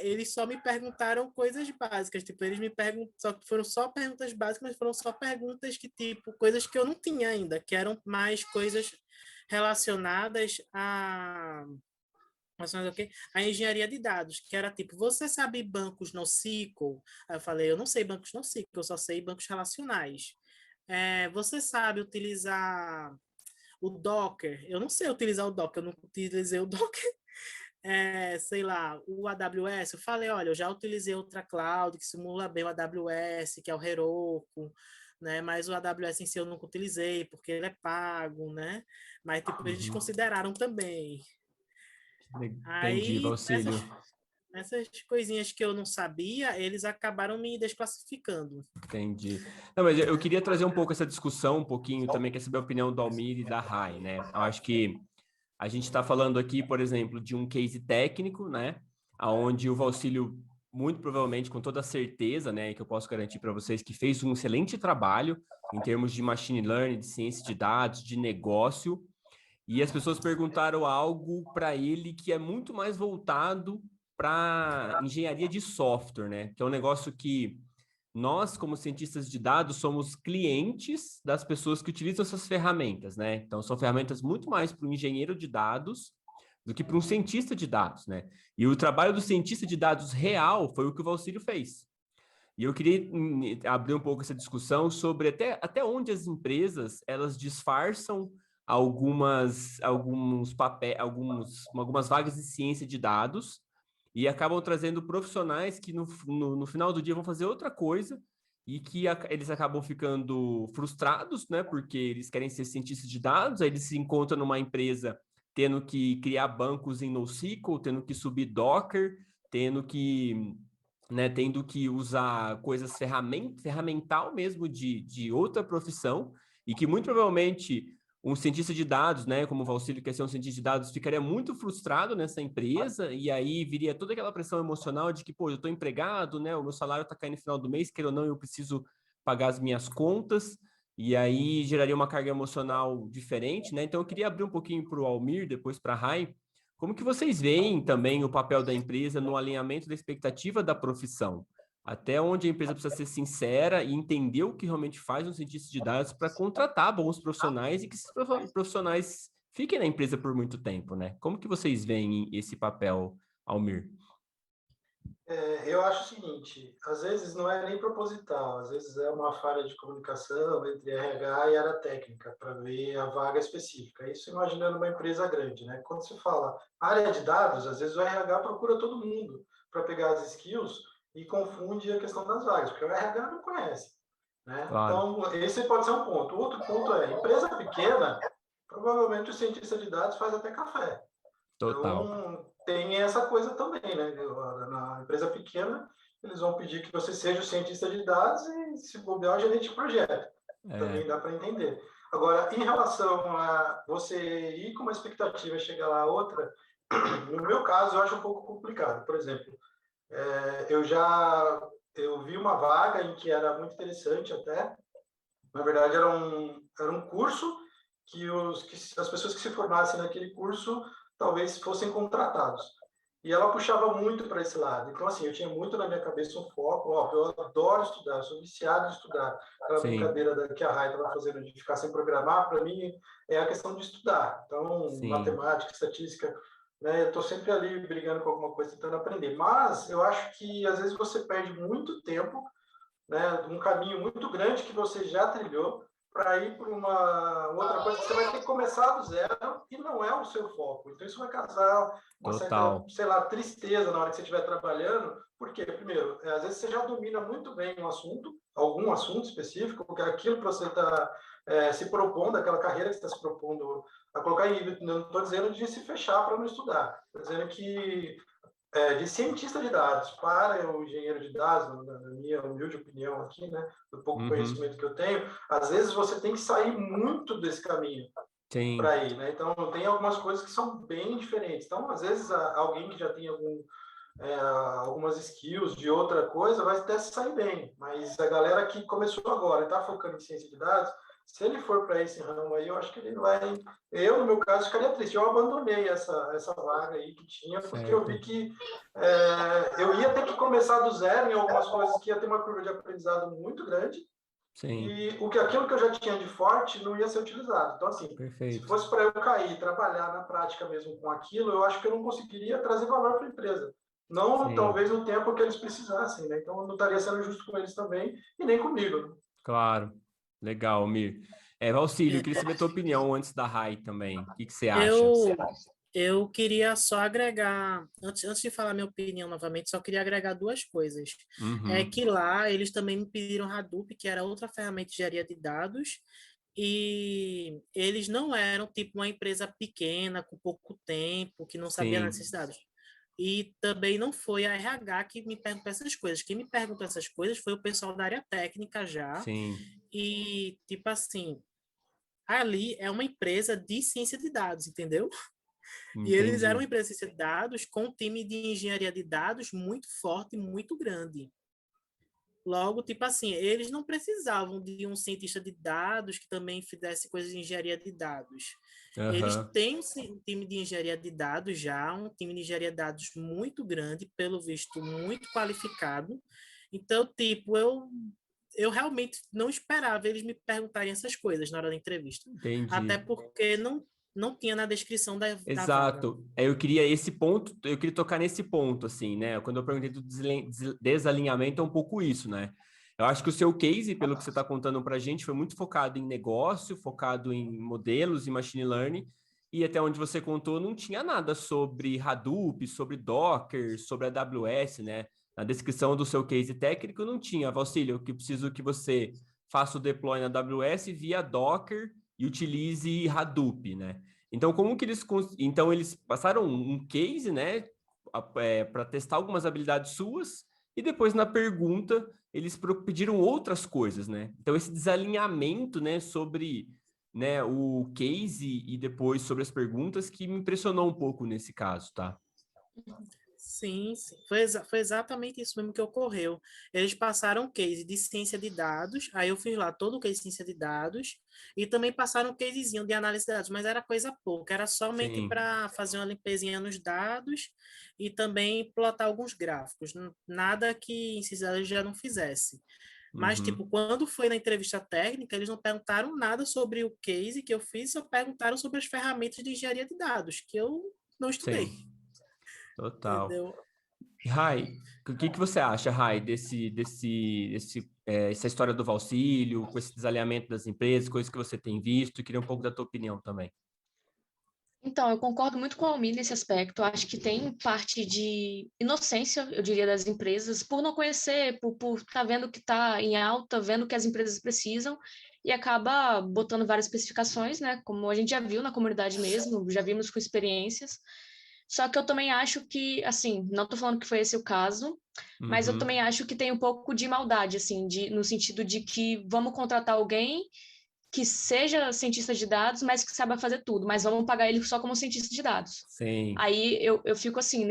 Speaker 4: eles só me perguntaram coisas básicas, tipo, eles me perguntaram, só que foram só perguntas básicas, mas foram só perguntas que, tipo, coisas que eu não tinha ainda, que eram mais coisas relacionadas a engenharia de dados, que era tipo, você sabe bancos NoSQL? Aí eu falei, eu não sei bancos NoSQL, eu só sei bancos relacionais. Você sabe utilizar o Docker? Eu não sei utilizar o Docker, eu não utilizei o Docker. Sei lá, o AWS, eu falei, olha, eu já utilizei outra cloud que simula bem o AWS, que é o Heroku, né? Mas o AWS em si eu nunca utilizei, porque ele é pago, né? Mas, tipo, eles
Speaker 1: uhum.
Speaker 4: consideraram também.
Speaker 1: Entendi,
Speaker 4: Aí,
Speaker 1: Valcílio.
Speaker 4: essas coisinhas que eu não sabia, eles acabaram me desclassificando.
Speaker 1: Entendi. Não, mas eu queria trazer um pouco essa discussão, um pouquinho também, quer saber a opinião do Almir e da Rai, né? Eu acho que a gente está falando aqui, por exemplo, de um case técnico, né? Onde o Valcílio, muito provavelmente, com toda certeza, né, que eu posso garantir para vocês, que fez um excelente trabalho em termos de machine learning, de ciência de dados, de negócio, e as pessoas perguntaram algo para ele que é muito mais voltado para engenharia de software, né? Que é um negócio que nós, como cientistas de dados, somos clientes das pessoas que utilizam essas ferramentas, né? Então, são ferramentas muito mais para o engenheiro de dados do que para um cientista de dados, né? E o trabalho do cientista de dados real foi o que o Valcílio fez. E eu queria abrir um pouco essa discussão sobre até onde as empresas, elas disfarçam algumas vagas de ciência de dados e acabam trazendo profissionais que no final do dia vão fazer outra coisa e que eles acabam ficando frustrados, né? Porque eles querem ser cientistas de dados, aí eles se encontram numa empresa tendo que criar bancos em NoSQL, tendo que subir Docker, tendo que usar coisas ferramental mesmo de outra profissão, e que muito provavelmente um cientista de dados, né, como o Valcílio quer ser um cientista de dados, ficaria muito frustrado nessa empresa, e aí viria toda aquela pressão emocional de que, pô, eu estou empregado, né, o meu salário está caindo no final do mês, queira ou não, eu preciso pagar as minhas contas, e aí geraria uma carga emocional diferente, né? Então eu queria abrir um pouquinho para o Almir, depois para a Rai. Como que vocês veem também o papel da empresa no alinhamento da expectativa da profissão? Até onde a empresa precisa ser sincera e entender o que realmente faz um cientista de dados para contratar bons profissionais e que esses profissionais fiquem na empresa por muito tempo, né? Como que vocês veem esse papel, Almir?
Speaker 3: Eu acho o seguinte, às vezes não é nem proposital, às vezes é uma falha de comunicação entre RH e área técnica para ver a vaga específica. Isso imaginando uma empresa grande, né? Quando se fala área de dados, às vezes o RH procura todo mundo para pegar as skills e confunde a questão das vagas, porque o RH não conhece, né?
Speaker 1: Claro.
Speaker 3: Então, esse pode ser um ponto. O outro ponto é, empresa pequena, provavelmente o cientista de dados faz até café.
Speaker 1: Total.
Speaker 3: Então, tem essa coisa também, né? Na empresa pequena, eles vão pedir que você seja o cientista de dados e, se bobear, o gerente de projeto. Também dá para entender. Agora, em relação a você ir com uma expectativa e chegar lá outra, no meu caso, eu acho um pouco complicado. Por exemplo, eu vi uma vaga em que era muito interessante até. Na verdade, era um curso que as pessoas que se formassem naquele curso talvez fossem contratados. E ela puxava muito para esse lado. Então, assim, eu tinha muito na minha cabeça um foco. Ó, eu adoro estudar, sou viciado em estudar. Aquela
Speaker 1: Sim.
Speaker 3: brincadeira que a Rai estava fazendo de ficar sem programar, para mim, é a questão de estudar. Então,
Speaker 1: Sim.
Speaker 3: matemática, estatística, né? Eu estou sempre ali brigando com alguma coisa, tentando aprender. Mas eu acho que, às vezes, você perde muito tempo, né? Um caminho muito grande que você já trilhou, para ir para uma outra coisa que você vai ter que começar do zero e não é o seu foco. Então, isso vai causar uma certa, sei lá, tristeza na hora que você estiver trabalhando, porque, primeiro, às vezes você já domina muito bem um assunto, algum assunto específico, porque aquilo que você está se propondo, aquela carreira que você está se propondo a colocar em... Não estou dizendo de se fechar para não estudar, estou dizendo que de cientista de dados para o engenheiro de dados, na minha humilde opinião aqui, né, do pouco conhecimento que eu tenho, às vezes você tem que sair muito desse caminho para ir, né? Então, tem algumas coisas que são bem diferentes. Então, às vezes, alguém que já tem algumas skills de outra coisa vai até sair bem, mas a galera que começou agora e está focando em ciência de dados, se ele for para esse ramo aí, eu acho que ele vai... Eu, no meu caso, ficaria triste. Eu abandonei essa vaga aí que tinha, porque eu vi que eu ia ter que começar do zero em algumas coisas que ia ter uma curva de aprendizado muito grande. Sim. E aquilo que eu já tinha de forte não ia ser utilizado. Então, assim, se fosse para eu cair e trabalhar na prática mesmo com aquilo, eu acho que eu não conseguiria trazer valor para a empresa. Não, sim, talvez no tempo que eles precisassem, né? Então, eu não estaria sendo justo com eles também e nem comigo.
Speaker 1: Claro. Legal, Mir. Valcílio, eu queria saber a tua opinião antes da Rai também. O que você acha?
Speaker 4: Eu queria só agregar, antes de falar minha opinião novamente, só queria agregar duas coisas. É que lá eles também me pediram Hadoop, que era outra ferramenta de engenharia de dados, e eles não eram tipo uma empresa pequena, com pouco tempo, que não sabia das necessidades. E também não foi a RH que me perguntou essas coisas. Quem me perguntou essas coisas foi o pessoal da área técnica já.
Speaker 1: Sim.
Speaker 4: E, tipo assim, ali é uma empresa de ciência de dados, entendeu? Entendi. E eles eram uma empresa de ciência de dados com um time de engenharia de dados muito forte, muito grande. Logo, tipo assim, eles não precisavam de um cientista de dados que também fizesse coisas de engenharia de dados. Eles têm um time de engenharia de dados já, um time de engenharia de dados muito grande, pelo visto, muito qualificado. Então, tipo, eu realmente não esperava eles me perguntarem essas coisas na hora da entrevista.
Speaker 1: Entendi.
Speaker 4: Até porque não tinha na descrição da
Speaker 1: Exato.
Speaker 4: vaga.
Speaker 1: Eu queria tocar nesse ponto, assim, né? Quando eu perguntei do desalinhamento, é um pouco isso, né? Eu acho que o seu case, pelo que você está contando para a gente, foi muito focado em negócio, focado em modelos e machine learning, e até onde você contou, não tinha nada sobre Hadoop, sobre Docker, sobre AWS, né? Na descrição do seu case técnico não tinha, Valcílio, eu preciso que você faça o deploy na AWS via Docker e utilize Hadoop, né? Então, então eles passaram um case, né, para testar algumas habilidades suas, e depois na pergunta eles pediram outras coisas, né? Então, esse desalinhamento, né, sobre, né, o case e depois sobre as perguntas que me impressionou um pouco nesse caso, tá?
Speaker 4: Sim, sim. Foi exatamente isso mesmo que ocorreu. Eles passaram um case de ciência de dados, aí eu fiz lá todo o case de ciência de dados, e também passaram um casezinho de análise de dados, mas era coisa pouca, era somente
Speaker 1: Sim.
Speaker 4: para fazer uma limpezinha nos dados e também plotar alguns gráficos, nada que em ciência de dados já não fizesse. Mas, tipo, quando foi na entrevista técnica, eles não perguntaram nada sobre o case que eu fiz, só perguntaram sobre as ferramentas de engenharia de dados, que eu não estudei.
Speaker 1: Sim, total.
Speaker 4: Entendeu?
Speaker 1: Rai, o que você acha, Rai, essa história do Valcílio, com esse desalinhamento das empresas, coisas que você tem visto, e queria um pouco da tua opinião também.
Speaker 2: Então, eu concordo muito com a Almir nesse aspecto. Eu acho que tem parte de inocência, eu diria, das empresas, por não conhecer, por estar vendo que está em alta, vendo que as empresas precisam, e acaba botando várias especificações, né? Como a gente já viu na comunidade mesmo, já vimos com experiências. Só que eu também acho que, assim, não estou falando que foi esse o caso, mas eu também acho que tem um pouco de maldade, assim, no sentido de que vamos contratar alguém que seja cientista de dados, mas que saiba fazer tudo, mas vamos pagar ele só como cientista de dados.
Speaker 1: Sim.
Speaker 2: Aí eu fico assim,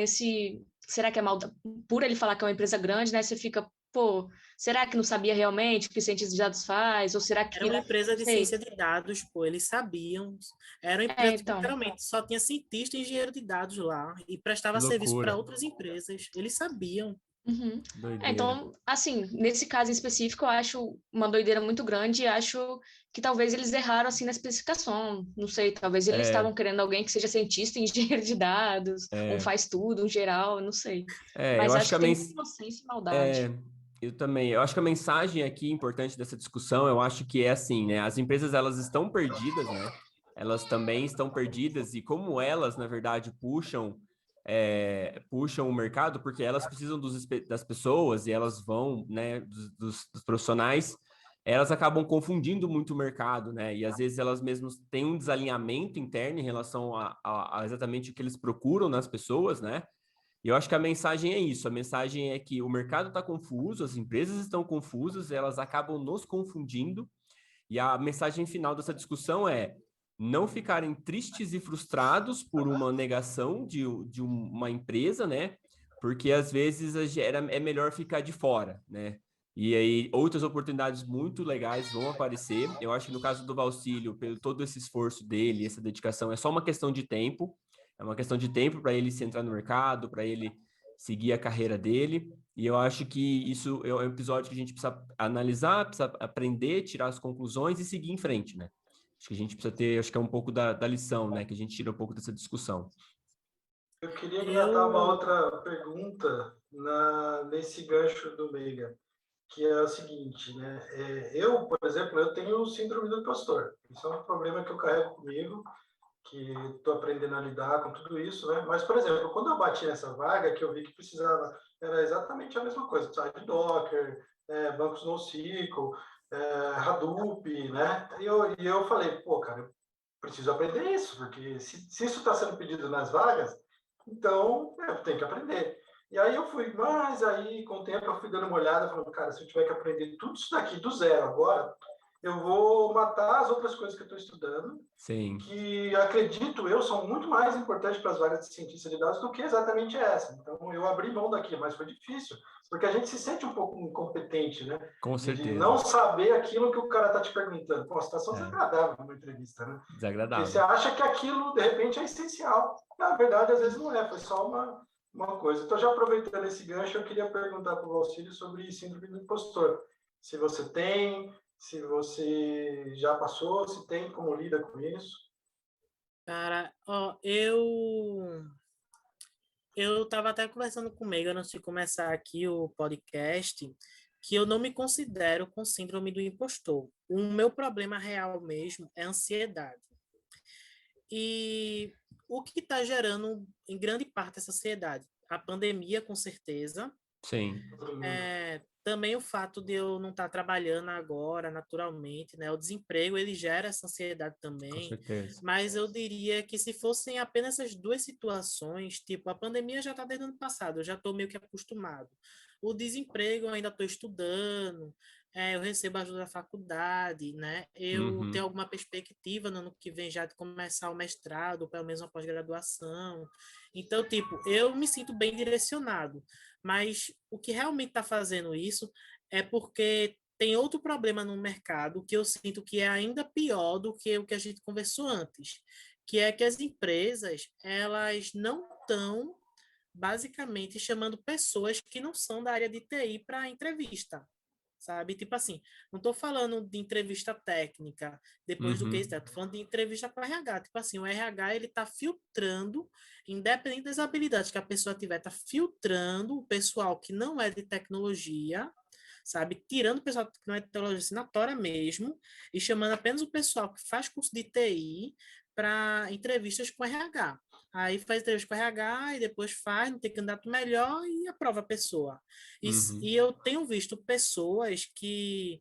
Speaker 2: será que é maldade? Por ele falar que é uma empresa grande, né? Você fica, pô, será que não sabia realmente o que o cientista de dados faz? Ou será
Speaker 4: Era
Speaker 2: que,
Speaker 4: uma empresa de
Speaker 2: sei,
Speaker 4: ciência de dados, pô, eles sabiam. Era uma empresa que
Speaker 2: então,
Speaker 4: literalmente só tinha cientista e engenheiro de dados lá e
Speaker 1: Que
Speaker 4: prestava serviço para
Speaker 1: loucura.
Speaker 4: outras empresas. Eles sabiam.
Speaker 2: uhum.
Speaker 1: Doideira.
Speaker 2: Então, assim, nesse caso em específico, eu acho uma doideira muito grande e acho que talvez eles erraram, assim, na especificação. Não sei, talvez eles estavam querendo alguém que seja cientista e engenheiro de dados, um faz tudo, um geral, não sei.
Speaker 1: Eu
Speaker 2: Mas
Speaker 1: acho
Speaker 2: acho
Speaker 1: que
Speaker 2: que tem muita inocência e maldade.
Speaker 1: eu também, eu acho que a mensagem aqui importante dessa discussão, eu acho que é assim, né? As empresas, elas estão perdidas, né? Elas também estão perdidas, e como elas, na verdade, puxam o mercado, porque elas precisam das pessoas e elas vão, né, dos profissionais, elas acabam confundindo muito o mercado, né? E às vezes elas mesmas têm um desalinhamento interno em relação a exatamente o que eles procuram nas pessoas, né? E eu acho que a mensagem é isso, a mensagem é que o mercado está confuso, as empresas estão confusas, elas acabam nos confundindo, e a mensagem final dessa discussão é não ficarem tristes e frustrados por uma negação de uma empresa, né? Porque às vezes é melhor ficar de fora, né? E aí outras oportunidades muito legais vão aparecer. Eu acho que no caso do Valcílio, pelo todo esse esforço dele, essa dedicação, é só uma questão de tempo. É uma questão de tempo para ele se entrar no mercado, para ele seguir a carreira dele. E eu acho que isso é um episódio que a gente precisa analisar, precisa aprender, tirar as conclusões e seguir em frente, né? Acho que a gente precisa ter, acho que é um pouco da lição, né? Que a gente tira um pouco dessa discussão.
Speaker 3: Eu queria engatar uma
Speaker 4: Eu,
Speaker 3: outra pergunta nesse gancho do Meiga, que é o seguinte, né? Eu, por exemplo, eu tenho síndrome do impostor. Isso é um problema que eu carrego comigo, que estou aprendendo a lidar com tudo isso, né? Mas, por exemplo, quando eu bati nessa vaga, que eu vi que precisava, era exatamente a mesma coisa, precisava de Docker, bancos NoSQL, Hadoop, né? E eu falei, pô, cara, eu preciso aprender isso, porque se isso está sendo pedido nas vagas, então eu tenho que aprender. E aí eu fui, mas aí com o tempo eu fui dando uma olhada, falando, cara, se eu tiver que aprender tudo isso daqui do zero agora, eu vou matar as outras coisas que eu estou estudando,
Speaker 1: Sim,
Speaker 3: que acredito eu são muito mais importantes para as vagas de cientista de dados do que exatamente essa. Então eu abri mão daqui, mas foi difícil, porque a gente se sente um pouco incompetente, né?
Speaker 1: com
Speaker 3: De
Speaker 1: certeza.
Speaker 3: não saber aquilo que o cara está te perguntando. Pô, uma situação
Speaker 1: É,
Speaker 3: desagradável numa entrevista, né? Porque você
Speaker 1: desagradável.
Speaker 3: acha que aquilo, de repente, é essencial. Na verdade, às vezes não é, foi só uma coisa. Então, já aproveitando esse gancho, eu queria perguntar para o Valcílio sobre síndrome do impostor. Se você tem, se você já passou, se tem, como lida com isso.
Speaker 4: cara, ó, eu tava até conversando com o Megan antes de começar aqui o podcast, que eu não me considero com síndrome do impostor. O meu problema real mesmo é ansiedade. E o que está gerando, em grande parte, essa ansiedade? A pandemia, com certeza.
Speaker 1: Sim.
Speaker 4: Também o fato de eu não estar trabalhando agora, naturalmente, né? O desemprego, ele gera essa ansiedade
Speaker 1: Com
Speaker 4: também.
Speaker 1: certeza.
Speaker 4: Mas eu diria que se fossem apenas essas duas situações, tipo, a pandemia já está desde o ano passado, eu já estou meio que acostumado. O desemprego, eu ainda estou estudando, eu recebo ajuda da faculdade, né? Eu tenho alguma perspectiva no ano que vem já de começar o mestrado, ou pelo menos uma pós-graduação. Então, tipo, eu me sinto bem direcionado. Mas o que realmente está fazendo isso é porque tem outro problema no mercado que eu sinto que é ainda pior do que o que a gente conversou antes, que é que as empresas, elas não estão basicamente chamando pessoas que não são da área de TI para entrevista, sabe? Tipo assim, não estou falando de entrevista técnica, depois do que isso, estou falando de entrevista com o RH. Tipo assim, o RH, ele está filtrando, independente das habilidades que a pessoa tiver, está filtrando o pessoal que não é de tecnologia, sabe? Tirando o pessoal que não é de tecnologia assinatória mesmo, e chamando apenas o pessoal que faz curso de TI para entrevistas com RH. Aí faz entrevista com RH e depois faz, não tem candidato melhor e aprova a pessoa. E eu tenho visto pessoas que,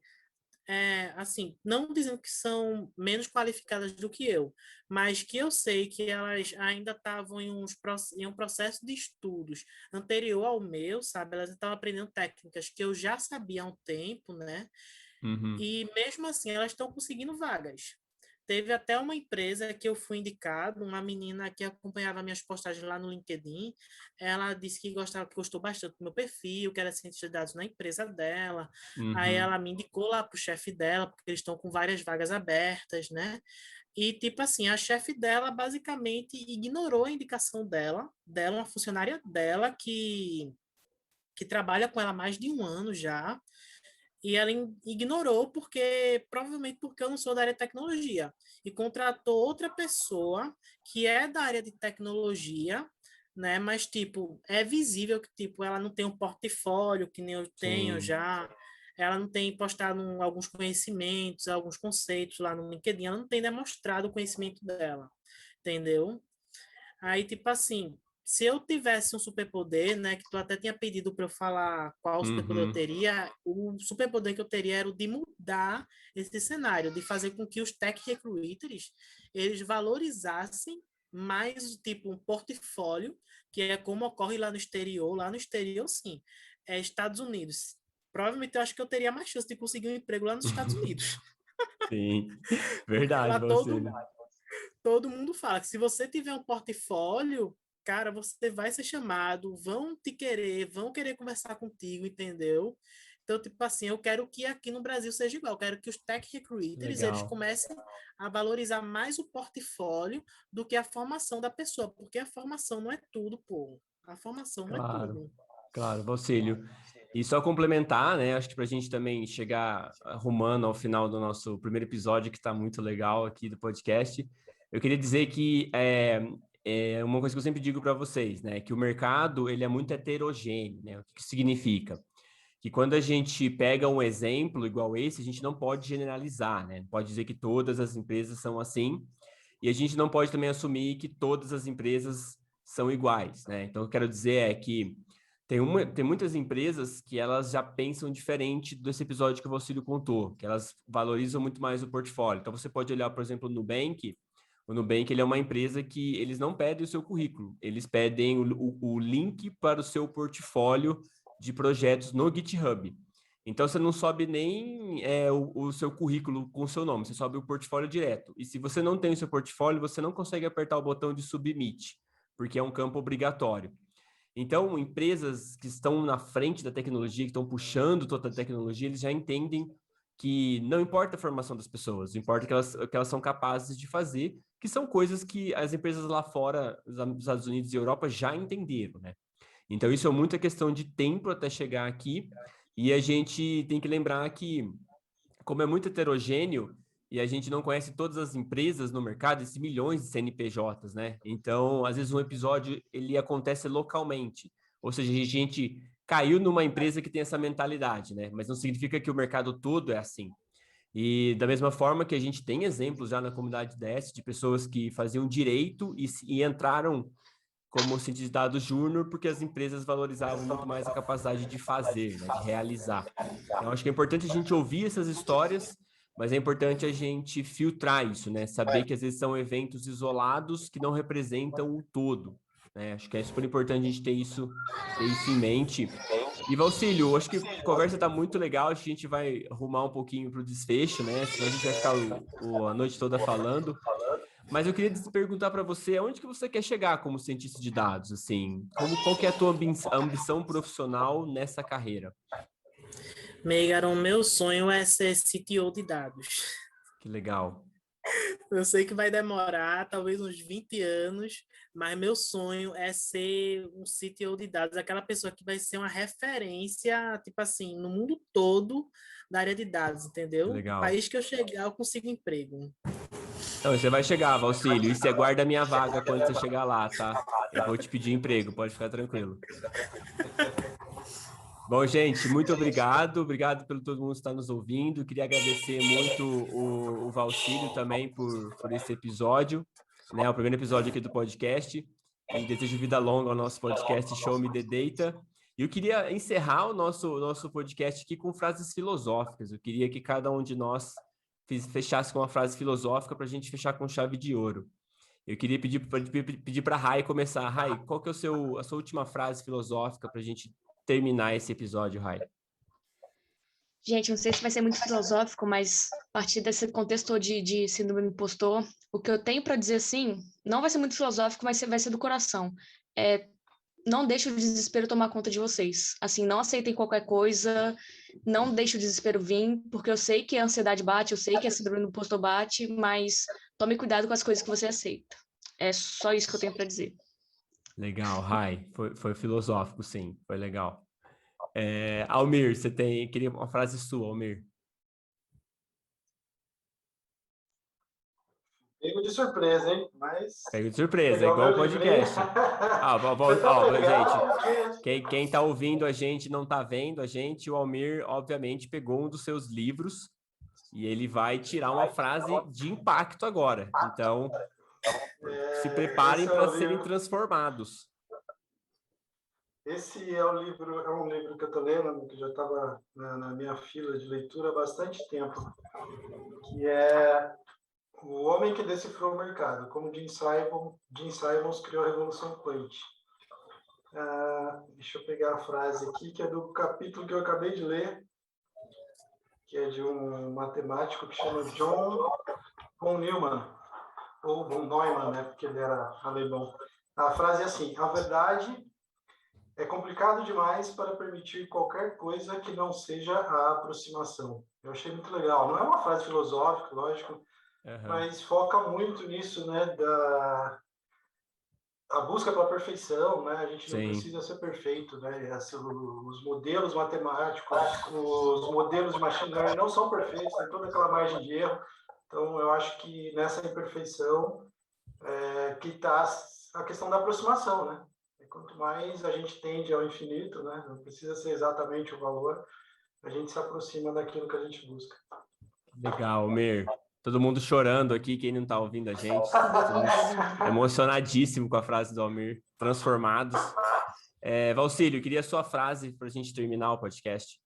Speaker 4: assim, não dizendo que são menos qualificadas do que eu, mas que eu sei que elas ainda estavam em um processo de estudos anterior ao meu, sabe? Elas estavam aprendendo técnicas que eu já sabia há um tempo, né? E mesmo assim, elas estão conseguindo vagas. Teve até uma empresa que eu fui indicado, uma menina que acompanhava minhas postagens lá no LinkedIn. Ela disse que gostou bastante do meu perfil, que era cientista de dados na empresa dela. Aí ela me indicou lá para o chefe dela, porque eles estão com várias vagas abertas, né? E, tipo assim, a chefe dela basicamente ignorou a indicação dela, uma funcionária dela que trabalha com ela há mais de um ano já, e ela ignorou provavelmente porque eu não sou da área de tecnologia, e contratou outra pessoa que é da área de tecnologia, né? Mas tipo, é visível que tipo ela não tem um portfólio que nem eu tenho
Speaker 1: Sim.
Speaker 4: já. Ela não tem postado alguns conhecimentos, alguns conceitos lá no LinkedIn, ela não tem demonstrado o conhecimento dela, entendeu? Aí, tipo assim, se eu tivesse um superpoder, né, que tu até tinha pedido para eu falar qual superpoder eu teria, o superpoder que eu teria era o de mudar esse cenário, de fazer com que os tech recruiters, eles valorizassem mais, tipo, um portfólio, que é como ocorre lá no exterior, sim, Estados Unidos. Provavelmente eu acho que eu teria mais chance de conseguir um emprego lá nos Estados Unidos.
Speaker 1: Sim,
Speaker 4: Porque
Speaker 1: verdade,
Speaker 4: lá
Speaker 1: você.
Speaker 4: todo mundo fala que se você tiver um portfólio, cara, você vai ser chamado, vão te querer, vão querer conversar contigo, entendeu? Então, tipo assim, eu quero que aqui no Brasil seja igual. Eu quero que os tech recruiters, eles
Speaker 1: Legal.
Speaker 4: comecem a valorizar mais o portfólio do que a formação da pessoa, porque a formação não é tudo, pô. A formação não é
Speaker 1: Claro,
Speaker 4: tudo.
Speaker 1: claro, Valcílio. E só complementar, né? Acho que para a gente também chegar arrumando ao final do nosso primeiro episódio, que está muito legal aqui do podcast, eu queria dizer que é uma coisa que eu sempre digo para vocês, né? Que o mercado ele é muito heterogêneo, né? O que que significa? Que quando a gente pega um exemplo igual esse, a gente não pode generalizar, né? Não pode dizer que todas as empresas são assim, e a gente não pode também assumir que todas as empresas são iguais, né? Então, eu quero dizer é que tem muitas empresas que elas já pensam diferente desse episódio que o Vocílio contou, que elas valorizam muito mais o portfólio. Então, você pode olhar, por exemplo, o Nubank. O Nubank ele é uma empresa que eles não pedem o seu currículo, eles pedem o link para o seu portfólio de projetos no GitHub. Então, você não sobe nem o seu currículo com o seu nome, você sobe o portfólio direto. E se você não tem o seu portfólio, você não consegue apertar o botão de submit, porque é um campo obrigatório. Então, empresas que estão na frente da tecnologia, que estão puxando toda a tecnologia, eles já entendem que não importa a formação das pessoas, importa o que elas são capazes de fazer, que são coisas que as empresas lá fora, nos Estados Unidos e Europa, já entenderam, né? Então, isso é muita questão de tempo até chegar aqui, e a gente tem que lembrar que, como é muito heterogêneo, e a gente não conhece todas as empresas no mercado, esses milhões de CNPJs, né? Então, às vezes um episódio, ele acontece localmente, ou seja, a gente caiu numa empresa que tem essa mentalidade, né? Mas não significa que o mercado todo é assim. E da mesma forma que a gente tem exemplos já na comunidade DS de pessoas que faziam direito e entraram como cientista de dados júnior porque as empresas valorizavam muito mais a capacidade de fazer, né? De realizar. Então, acho que é importante a gente ouvir essas histórias, mas é importante a gente filtrar isso, né? Saber que às vezes são eventos isolados que não representam o todo, né? Acho que é super importante a gente ter isso em mente. E, Valcílio, acho que a conversa está muito legal, acho que a gente vai arrumar um pouquinho para o desfecho, né? Senão a gente vai ficar a noite toda falando. Mas eu queria perguntar para você, aonde que você quer chegar como cientista de dados, assim? Qual que é a tua ambição profissional nessa carreira?
Speaker 4: Megar, o meu sonho é ser CTO de dados.
Speaker 1: Que legal.
Speaker 4: Eu sei que vai demorar talvez uns 20 anos, mas meu sonho é ser um CTO de dados, aquela pessoa que vai ser uma referência, tipo assim, no mundo todo da área de dados, entendeu?
Speaker 1: Que legal.
Speaker 4: O país que eu chegar, eu consigo emprego.
Speaker 1: Não, você vai chegar, Valcílio, e você aguarda a minha vaga quando você chegar lá, tá? Eu vou te pedir emprego, pode ficar tranquilo. Bom, gente, muito obrigado pelo todo mundo que está nos ouvindo. Queria agradecer muito o Valcílio também por esse episódio, né? O primeiro episódio aqui do podcast. E desejo vida longa ao nosso podcast Show Me the Data. E eu queria encerrar o nosso podcast aqui com frases filosóficas. Eu queria que cada um de nós fechasse com uma frase filosófica para a gente fechar com chave de ouro. Eu queria pedir para a Rai começar. Rai, qual que é a sua última frase filosófica para a gente terminar esse episódio, Rai?
Speaker 2: Gente, não sei se vai ser muito filosófico, mas a partir desse contexto de síndrome do impostor, o que eu tenho para dizer, assim, não vai ser muito filosófico, mas vai ser do coração. Não deixe o desespero tomar conta de vocês. Assim, não aceitem qualquer coisa, não deixe o desespero vir, porque eu sei que a ansiedade bate, eu sei que a síndrome do impostor bate, mas tome cuidado com as coisas que você aceita. É só isso que eu tenho para dizer.
Speaker 1: Legal, Rai. Foi filosófico, sim. Foi legal. Almir, queria uma frase sua, Almir.
Speaker 3: Pego de surpresa, hein? Mas...
Speaker 1: Pego de surpresa, igual o podcast. Gente, quem tá ouvindo a gente não tá vendo a gente, o Almir, obviamente, pegou um dos seus livros e ele vai tirar uma frase de impacto agora. Então, se preparem para serem transformados.
Speaker 3: Esse é um livro que eu estou lendo, que já estava na minha fila de leitura há bastante tempo, que é O Homem que Decifrou o Mercado, como Jim Simons criou a Revolução Quant. Deixa eu pegar a frase aqui, que é do capítulo que eu acabei de ler, que é de um matemático que chama John von Neumann, ou von Neumann, né, porque ele era alemão. A frase é assim: a verdade é complicado demais para permitir qualquer coisa que não seja a aproximação. Eu achei muito legal. Não é uma frase filosófica, lógico, mas foca muito nisso, né, a busca pela perfeição, né? A gente não precisa ser perfeito, né? Os modelos matemáticos, os modelos de machine learning não são perfeitos, tem toda aquela margem de erro. Então, eu acho que nessa imperfeição que está a questão da aproximação, né? Quanto mais a gente tende ao infinito, né? Não precisa ser exatamente o valor, a gente se aproxima daquilo que a gente busca.
Speaker 1: Legal, Almir. Todo mundo chorando aqui, quem não está ouvindo a gente. Emocionadíssimo com a frase do Almir. Transformados. Valcílio, queria a sua frase para a gente terminar o podcast.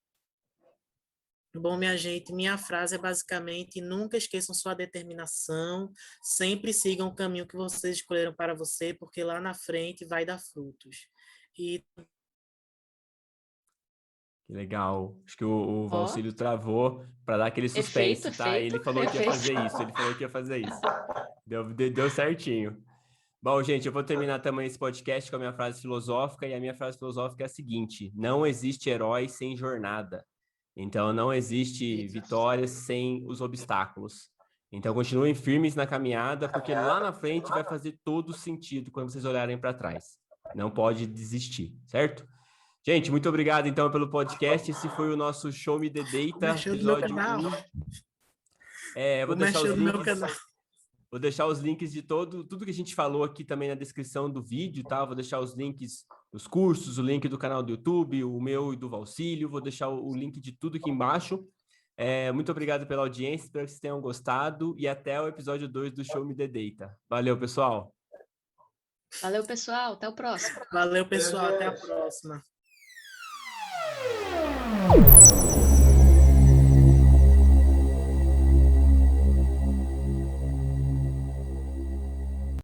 Speaker 4: Bom, minha gente, minha frase é basicamente: nunca esqueçam sua determinação, sempre sigam o caminho que vocês escolheram para você, porque lá na frente vai dar frutos.
Speaker 1: Que legal. Acho que o Valcílio travou para dar aquele suspense, tá? Ele falou que ia fazer isso. Deu certinho. Bom, gente, eu vou terminar também esse podcast com a minha frase filosófica, e a minha frase filosófica é a seguinte: não existe herói sem jornada. Então, não existe vitória sem os obstáculos. Então, continuem firmes na caminhada, porque lá na frente vai fazer todo sentido quando vocês olharem para trás. Não pode desistir, certo? Gente, muito obrigado, então, pelo podcast. Esse foi o nosso Show Me the Data, episódio 1. Eu vou deixar os links. Vou deixar os links de tudo que a gente falou aqui também na descrição do vídeo, tá? Vou deixar os links dos cursos, o link do canal do YouTube, o meu e do Valcílio, vou deixar o link de tudo aqui embaixo. Muito obrigado pela audiência, espero que vocês tenham gostado e até o episódio 2 do Show Me The Data. Valeu, pessoal!
Speaker 2: Valeu, pessoal. Até o próximo.
Speaker 4: Valeu, pessoal. Até a próxima.